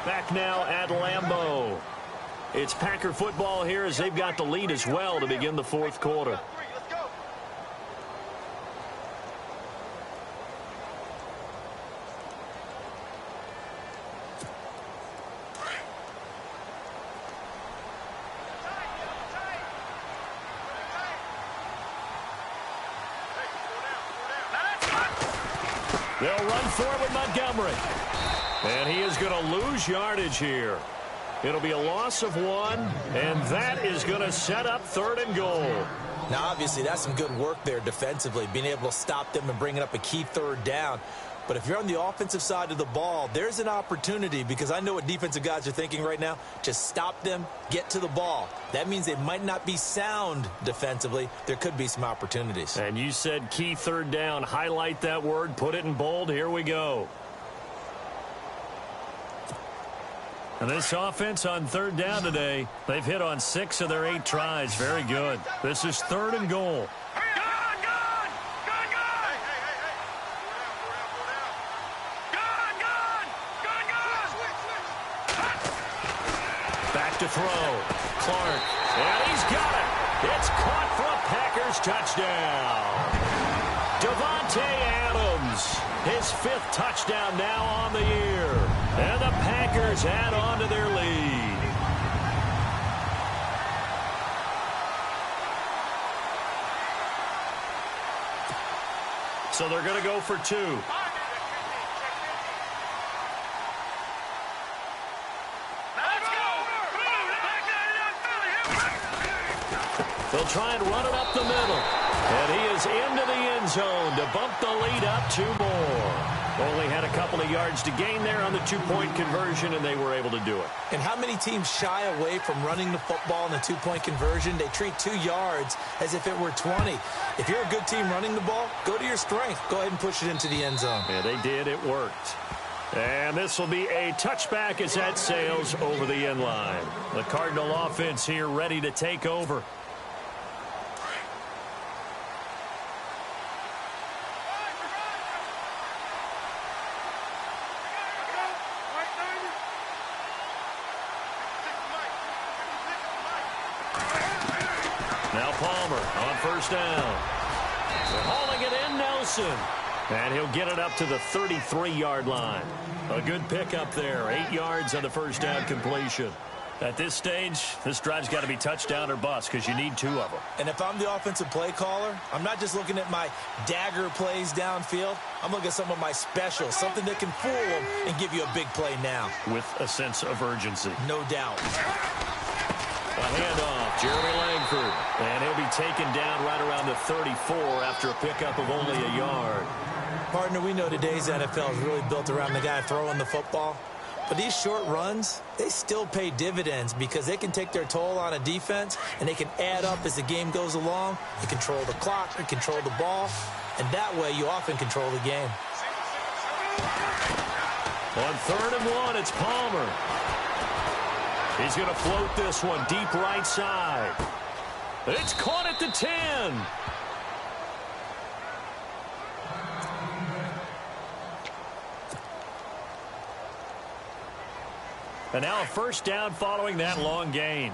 Back now at Lambeau. It's Packer football here as they've got the lead as well to begin the 4th quarter. They'll run for it with Montgomery. And he is going to lose yardage here. It'll be a loss of 1, and that is going to set up 3rd and goal. Now, obviously, that's some good work there defensively, being able to stop them and bringing up a key 3rd down. But if you're on the offensive side of the ball, there's an opportunity, because I know what defensive guys are thinking right now. Just stop them, get to the ball. That means they might not be sound defensively. There could be some opportunities. And you said key 3rd down. Highlight that word. Put it in bold. Here we go. And this offense on 3rd down today, they've hit on 6 of their 8 tries. Very good. This is 3rd and goal. To throw. Clark. And he's got it. It's caught for a Packers touchdown. Davante Adams. His 5th touchdown now on the year. And the Packers add on to their lead. So they're going to go for 2. They'll try and run it up the middle. And he is into the end zone to bump the lead up 2 more. Only had a couple of yards to gain there on the 2-point conversion, and they were able to do it. And how many teams shy away from running the football in the 2-point conversion? They treat 2 yards as if it were 20. If you're a good team running the ball, go to your strength. Go ahead and push it into the end zone. Yeah, they did. It worked. And this will be a touchback as that sails over the end line. The Cardinal offense here ready to take over. Now Palmer on 1st down. They're hauling it in, Nelson. And he'll get it up to the 33-yard line. A good pickup there. 8 yards on the 1st down completion. At this stage, this drive's got to be touchdown or bust because you need 2 of them. And if I'm the offensive play caller, I'm not just looking at my dagger plays downfield. I'm looking at some of my specials, something that can fool them and give you a big play now. With a sense of urgency. No doubt. A handoff, Jeremy Langford. And he'll be taken down right around the 34 after a pickup of only a yard. Partner, we know today's NFL is really built around the guy throwing the football. But these short runs, they still pay dividends because they can take their toll on a defense and they can add up as the game goes along. You control the clock, you control the ball, and that way you often control the game. On 3rd and 1, it's Palmer. He's going to float this one deep right side. It's caught at the 10. And now a 1st down following that long gain.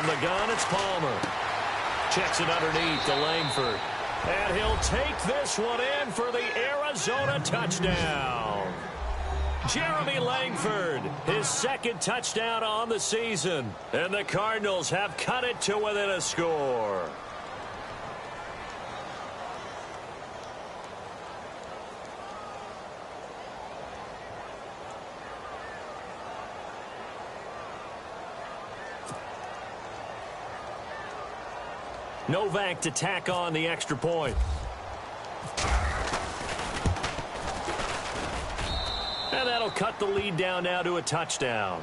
the gun, it's Palmer. Checks it underneath to Langford. And he'll take this one in for the Arizona touchdown. Jeremy Langford, his second touchdown on the season. And the Cardinals have cut it to within a score. Novak to tack on the extra point. And that'll cut the lead down now to a touchdown.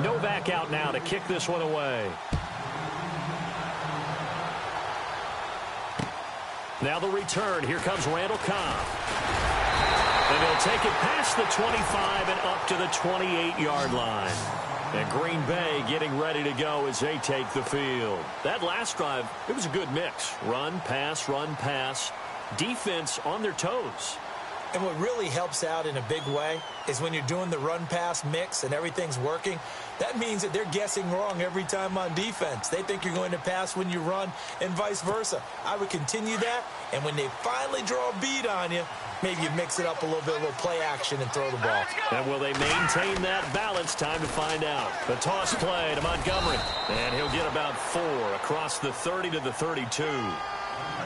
Novak out now to kick this one away. Now the return. Here comes Randall Cobb. And he'll take it past the 25 and up to the 28-yard line. And Green Bay getting ready to go as they take the field. That last drive, it was a good mix. Run, pass, defense on their toes. And what really helps out in a big way is when you're doing the run-pass mix and everything's working, that means that they're guessing wrong every time on defense. They think you're going to pass when you run and vice versa. I would continue that, and when they finally draw a beat on you, maybe you mix it up a little bit, a little play action, and throw the ball. And will they maintain that balance? Time to find out. The toss play to Montgomery, and he'll get about 4 across the 30 to the 32.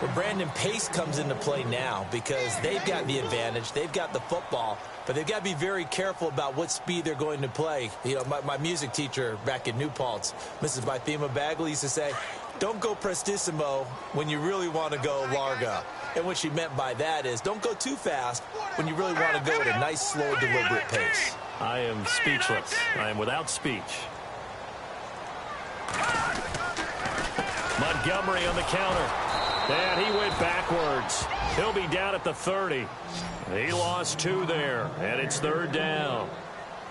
But Brandon, pace comes into play now because they've got the advantage. They've got the football, but they've got to be very careful about what speed they're going to play. You know, my music teacher back in New Paltz, Mrs. Bythema Bagley, used to say, don't go prestissimo when you really want to go largo. And what she meant by that is don't go too fast when you really want to go at a nice, slow, deliberate pace. I am speechless. I am without speech. Montgomery on the counter. And he went backwards. He'll be down at the 30. He lost 2 there, and it's 3rd down.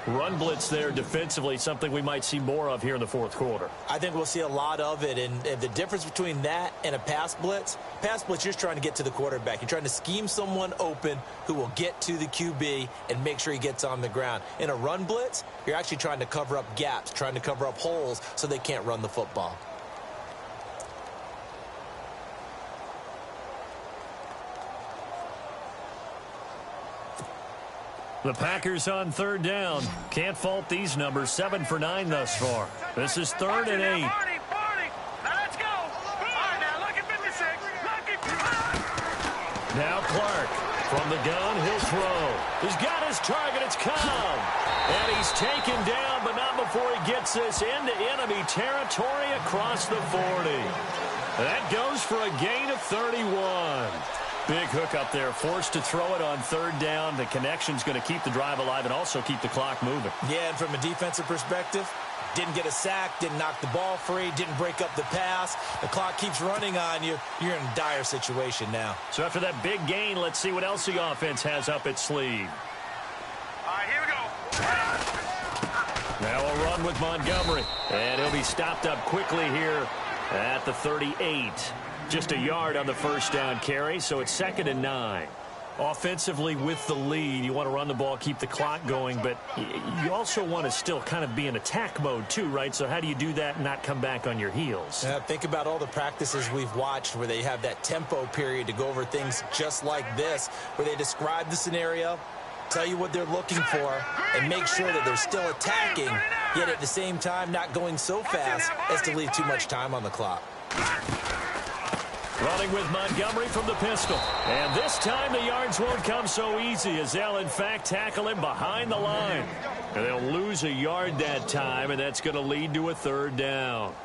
Run blitz there defensively, something we might see more of here in the 4th quarter. I think we'll see a lot of it, and the difference between that and a pass blitz, you're just trying to get to the quarterback. You're trying to scheme someone open who will get to the QB and make sure he gets on the ground. In a run blitz, you're actually trying to cover up gaps, trying to cover up holes so they can't run the football. The Packers on 3rd down. Can't fault these numbers. 7 for 9 thus far. This is 3rd and 8. Now let's go. All right, now look at 56. Now Clark from the gun. He'll throw. He's got his target. It's Cobb. And he's taken down, but not before he gets this into enemy territory across the 40. That goes for a gain of 31. Big hook up there, forced to throw it on 3rd down. The connection's going to keep the drive alive and also keep the clock moving. Yeah, and from a defensive perspective, didn't get a sack, didn't knock the ball free, didn't break up the pass. The clock keeps running on you. You're in a dire situation now. So after that big gain, let's see what else the offense has up its sleeve. All right, here we go. Now a run with Montgomery. And he'll be stopped up quickly here at the 38. Just a yard on the 1st down carry, so it's 2nd and 9. Offensively with the lead, you want to run the ball, keep the clock going, but you also want to still kind of be in attack mode too, right? So how do you do that and not come back on your heels? Think about all the practices we've watched where they have that tempo period to go over things just like this, where they describe the scenario, tell you what they're looking for, and make sure that they're still attacking, yet at the same time not going so fast as to leave too much time on the clock. Running with Montgomery from the pistol. And this time the yards won't come so easy as they'll, in fact, tackle him behind the line. And they'll lose a yard that time, and that's going to lead to a 3rd down.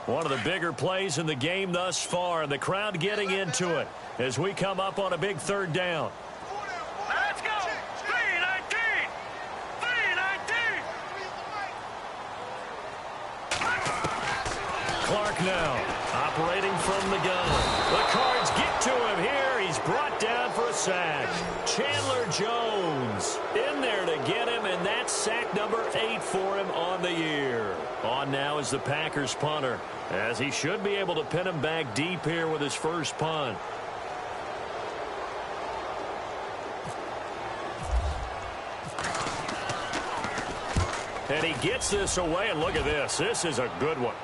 One of the bigger plays in the game thus far, and the crowd getting into it as we come up on a big third down. Let's go. 319. 319. Clark now operating from the gun. The Cards get to him here. He's brought down for a sack. Chandler Jones in there to get him, and that's sack number 8 for him on the year. On now is the Packers punter, as he should be able to pin him back deep here with his first punt. And he gets this away, and look at this. This is a good one.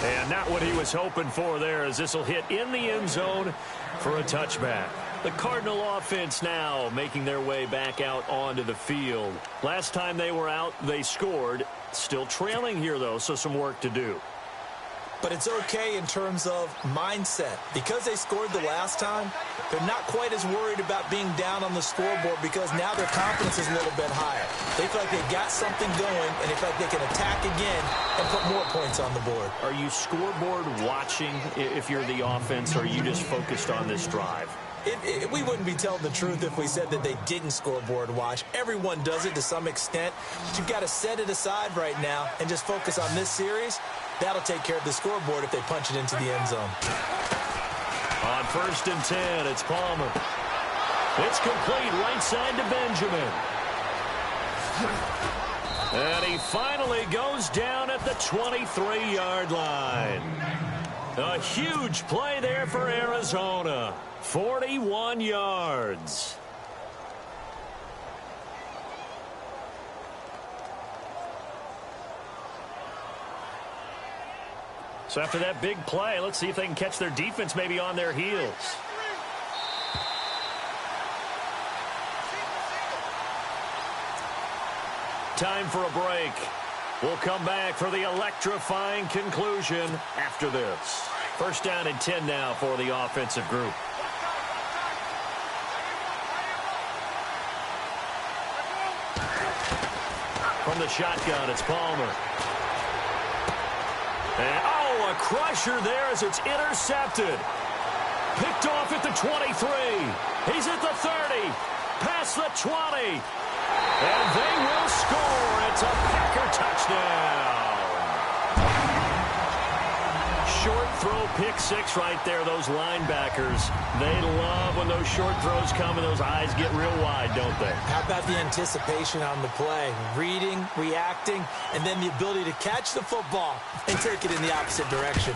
And not what he was hoping for there, as this will hit in the end zone for a touchback. The Cardinal offense now making their way back out onto the field. Last time they were out, they scored. Still trailing here, though, so some work to do. But it's okay in terms of mindset. Because they scored the last time, they're not quite as worried about being down on the scoreboard because now their confidence is a little bit higher. They feel like they got something going, and they feel like they can attack again and put more points on the board. Are you scoreboard watching if you're the offense, or are you just focused on this drive? We wouldn't be telling the truth if we said that they didn't scoreboard watch. Everyone does it to some extent. But you've got to set it aside right now and just focus on this series. That'll take care of the scoreboard if they punch it into the end zone. On 1st and 10, it's Palmer. It's complete right side to Benjamin. And he finally goes down at the 23-yard line. A huge play there for Arizona. 41 yards. So after that big play, let's see if they can catch their defense maybe on their heels. Time for a break. We'll come back for the electrifying conclusion after this. 1st down and 10 now for the offensive group. From the shotgun, it's Palmer. And, a crusher there as it's intercepted. Picked off at the 23. He's at the 30. Past the 20. And they will score. It's a Packer touchdown. Short throw, pick 6 right there. Those linebackers, they love when those short throws come and those eyes get real wide, don't they? How about the anticipation on the play? Reading, reacting, and then the ability to catch the football and take it in the opposite direction.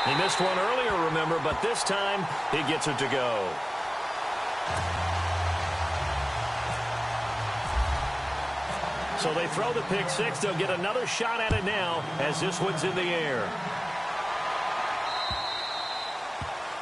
He missed one earlier, remember, but this time he gets it to go. So they throw the pick 6. They'll get another shot at it now as this one's in the air.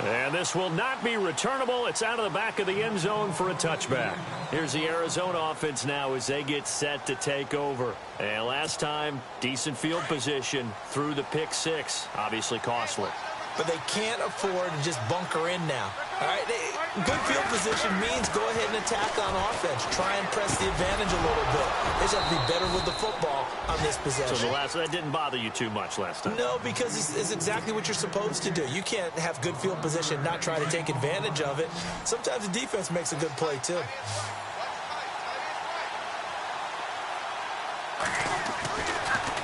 And this will not be returnable. It's out of the back of the end zone for a touchback. Here's the Arizona offense now as they get set to take over. And last time, decent field position through the pick 6. Obviously costly. But they can't afford to just bunker in now. All right, good field position means go ahead and attack on offense. Try and press the advantage a little bit. They just have to be better with the football on this possession. So that didn't bother you too much last time? No, because it's exactly what you're supposed to do. You can't have good field position and not try to take advantage of it. Sometimes the defense makes a good play, too.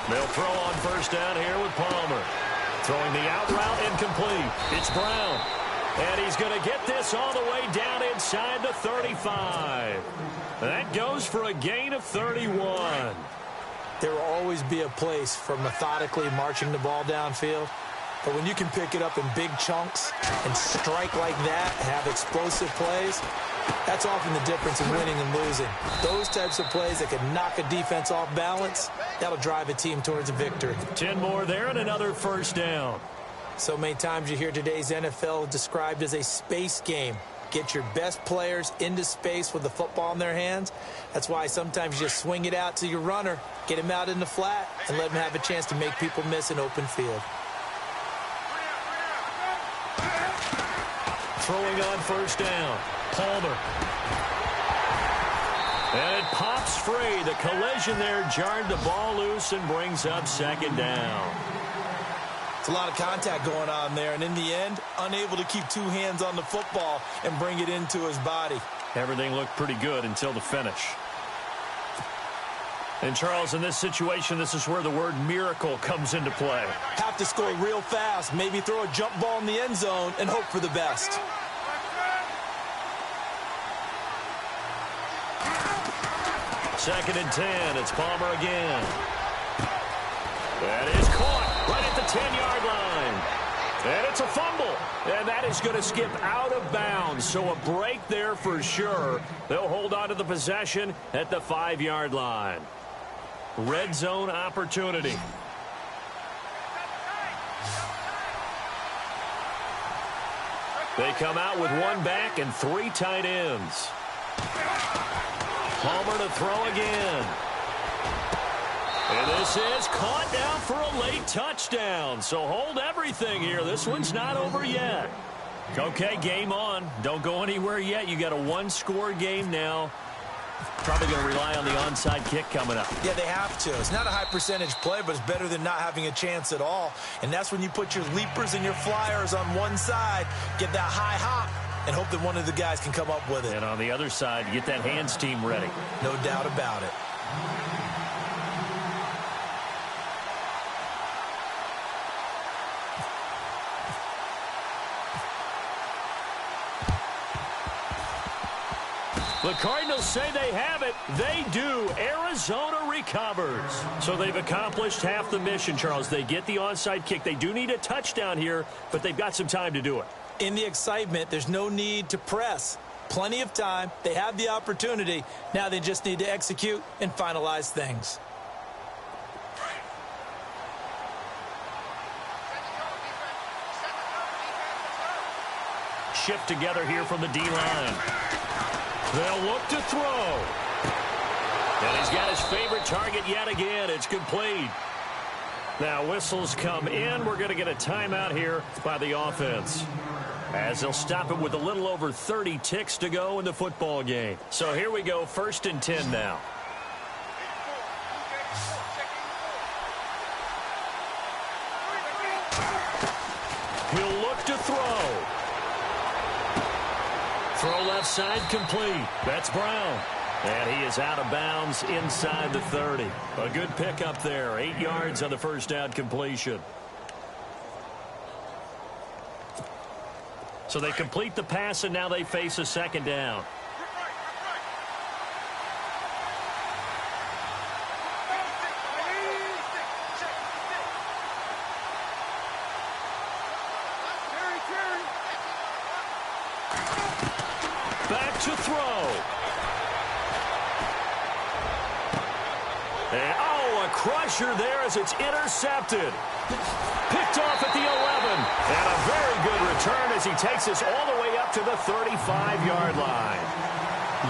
They'll throw on 1st down here with Palmer. Throwing the out route incomplete. It's Brown. And he's going to get this all the way down inside the 35. That goes for a gain of 31. There will always be a place for methodically marching the ball downfield. But when you can pick it up in big chunks and strike like that, have explosive plays, that's often the difference in winning and losing. Those types of plays that can knock a defense off balance, that'll drive a team towards a victory. 10 more there and another 1st down. So many times you hear today's NFL described as a space game. Get your best players into space with the football in their hands. That's why sometimes you just swing it out to your runner, get him out in the flat, and let him have a chance to make people miss an open field. Throwing on 1st down, Palmer. And it pops free. The collision there jarred the ball loose and brings up second down. It's a lot of contact going on there, and in the end, unable to keep two hands on the football and bring it into his body. Everything looked pretty good until the finish. And, Charles, in this situation, this is where the word miracle comes into play. Have to score real fast, maybe throw a jump ball in the end zone and hope for the best. Second and 10. It's Palmer again. That is caught right at the 10-yard line. And it's a fumble. And that is going to skip out of bounds. So a break there for sure. They'll hold on to the possession at the 5-yard line. Red zone opportunity. They come out with one back and 3 tight ends. Palmer to throw again. And this is caught down for a late touchdown. So hold everything here. This one's not over yet. Okay, game on. Don't go anywhere yet. You got a one-score game now. Probably going to rely on the onside kick coming up. Yeah, they have to. It's not a high percentage play, but it's better than not having a chance at all. And that's when you put your leapers and your flyers on one side, get that high hop, and hope that one of the guys can come up with it. And on the other side, get that hands team ready. No doubt about it. The Cardinals say they have it. They do. Arizona recovers. So they've accomplished half the mission, Charles. They get the onside kick. They do need a touchdown here, but they've got some time to do it. In the excitement, there's no need to press. Plenty of time. They have the opportunity. Now they just need to execute and finalize things. Shift together here from the D-line. They'll look to throw. And he's got his favorite target yet again. It's complete. Now whistles come in. We're going to get a timeout here by the offense, as they'll stop it with a little over 30 ticks to go in the football game. So here we go, 1st and 10 now. He'll look to throw. Throw left side complete. That's Brown. And he is out of bounds inside the 30. A good pickup there. 8 yards on the first down completion. So they complete the pass, and now they face a second down. Back to throw. And, a crusher there as it's intercepted. Picked off at the 11. And a very good return as he takes us all the way up to the 35-yard line.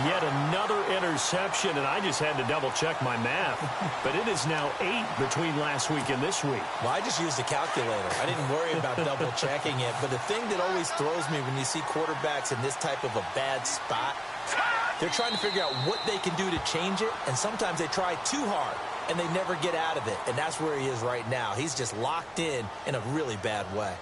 Yet another interception, and I just had to double-check my math. But it is now 8 between last week and this week. Well, I just used a calculator. I didn't worry about double-checking it. But the thing that always throws me when you see quarterbacks in this type of a bad spot, they're trying to figure out what they can do to change it, and sometimes they try too hard, and they never get out of it. And that's where he is right now. He's just locked in a really bad way.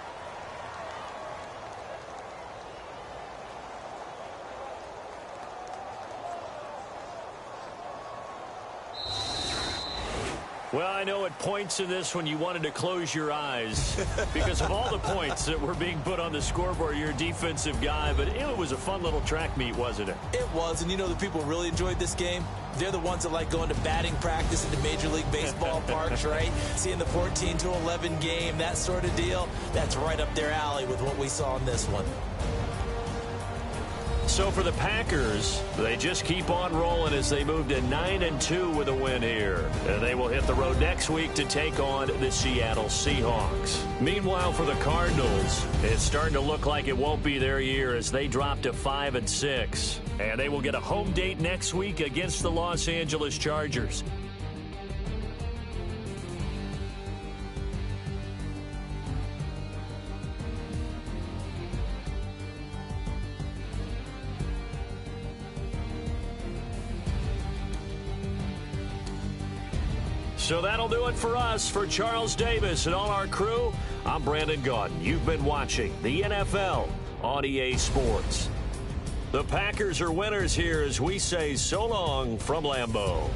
Well, I know at points in this when you wanted to close your eyes because of all the points that were being put on the scoreboard. You're a defensive guy, but it was a fun little track meet, wasn't it? It was, and you know the people really enjoyed this game? They're the ones that like going to batting practice at the Major League Baseball parks, right? Seeing the 14-11 game, that sort of deal, that's right up their alley with what we saw in this one. So for the Packers, they just keep on rolling as they move to 9-2 with a win here. And they will hit the road next week to take on the Seattle Seahawks. Meanwhile, for the Cardinals, it's starting to look like it won't be their year as they drop to 5-6. And they will get a home date next week against the Los Angeles Chargers. So that'll do it for us. For Charles Davis and all our crew, I'm Brandon Gaudin. You've been watching the NFL on EA Sports. The Packers are winners here as we say so long from Lambeau.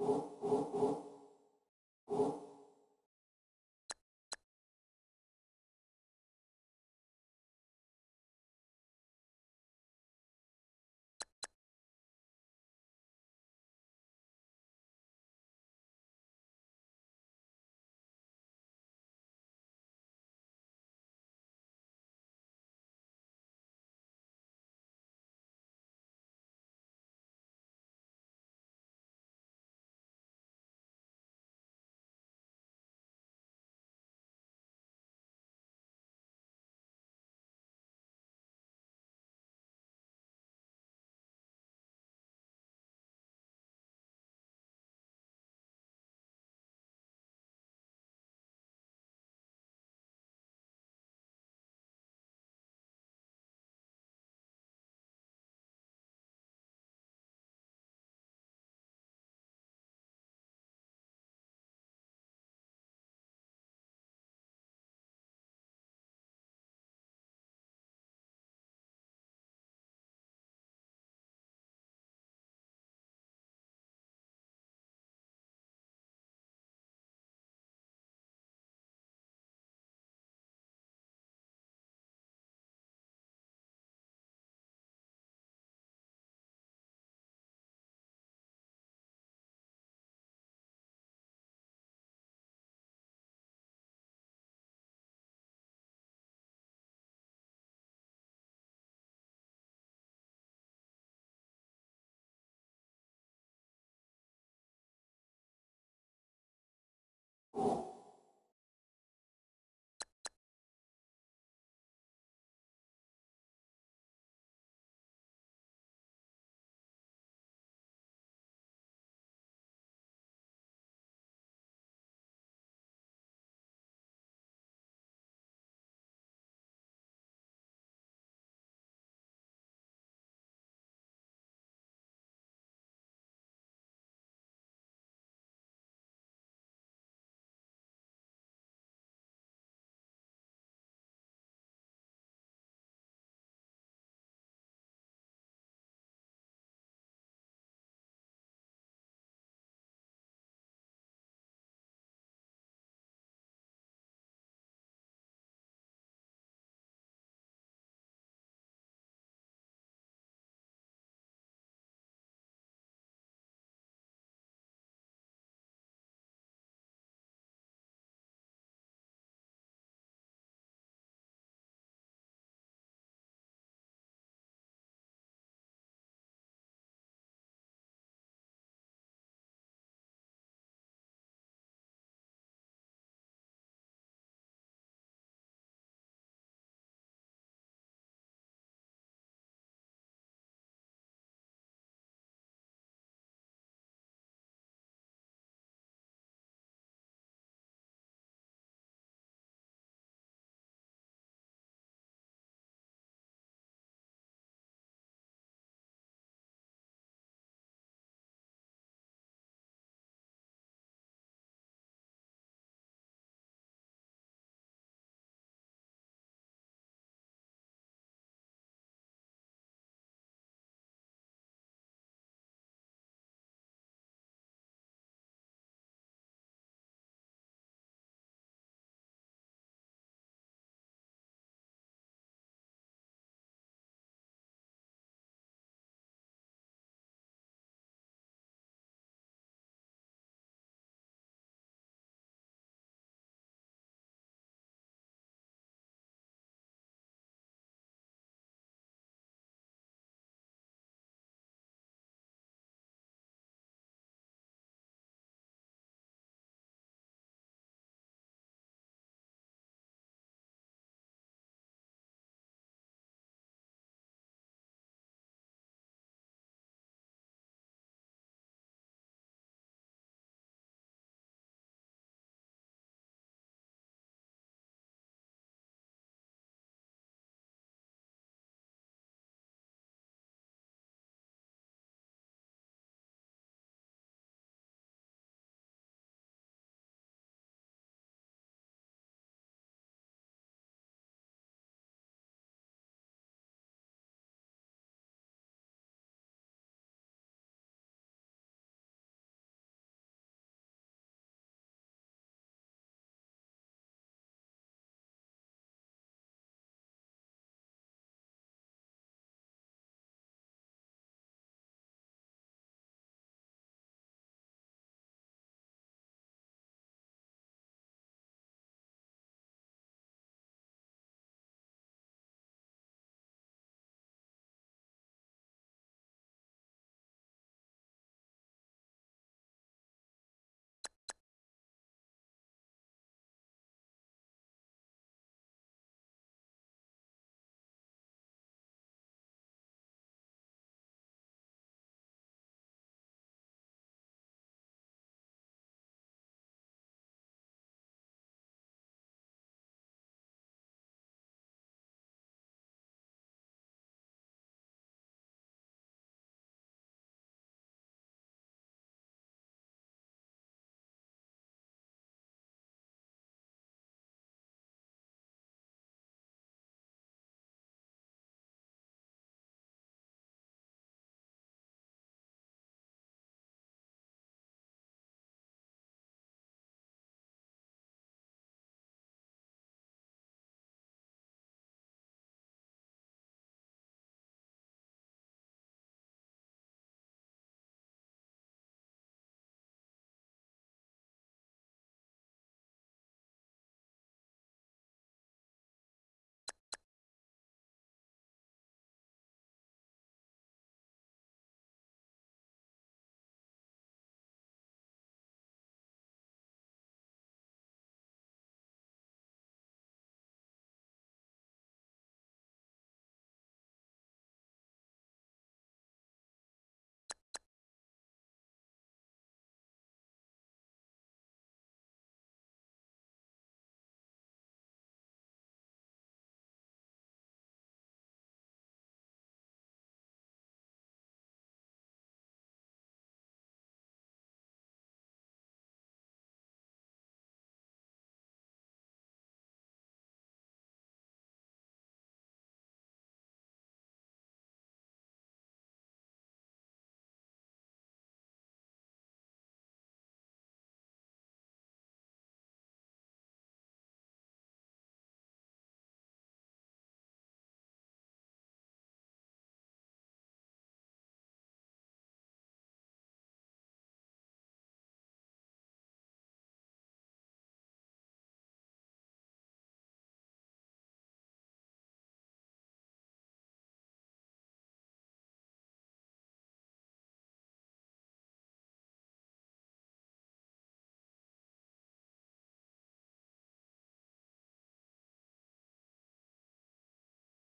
You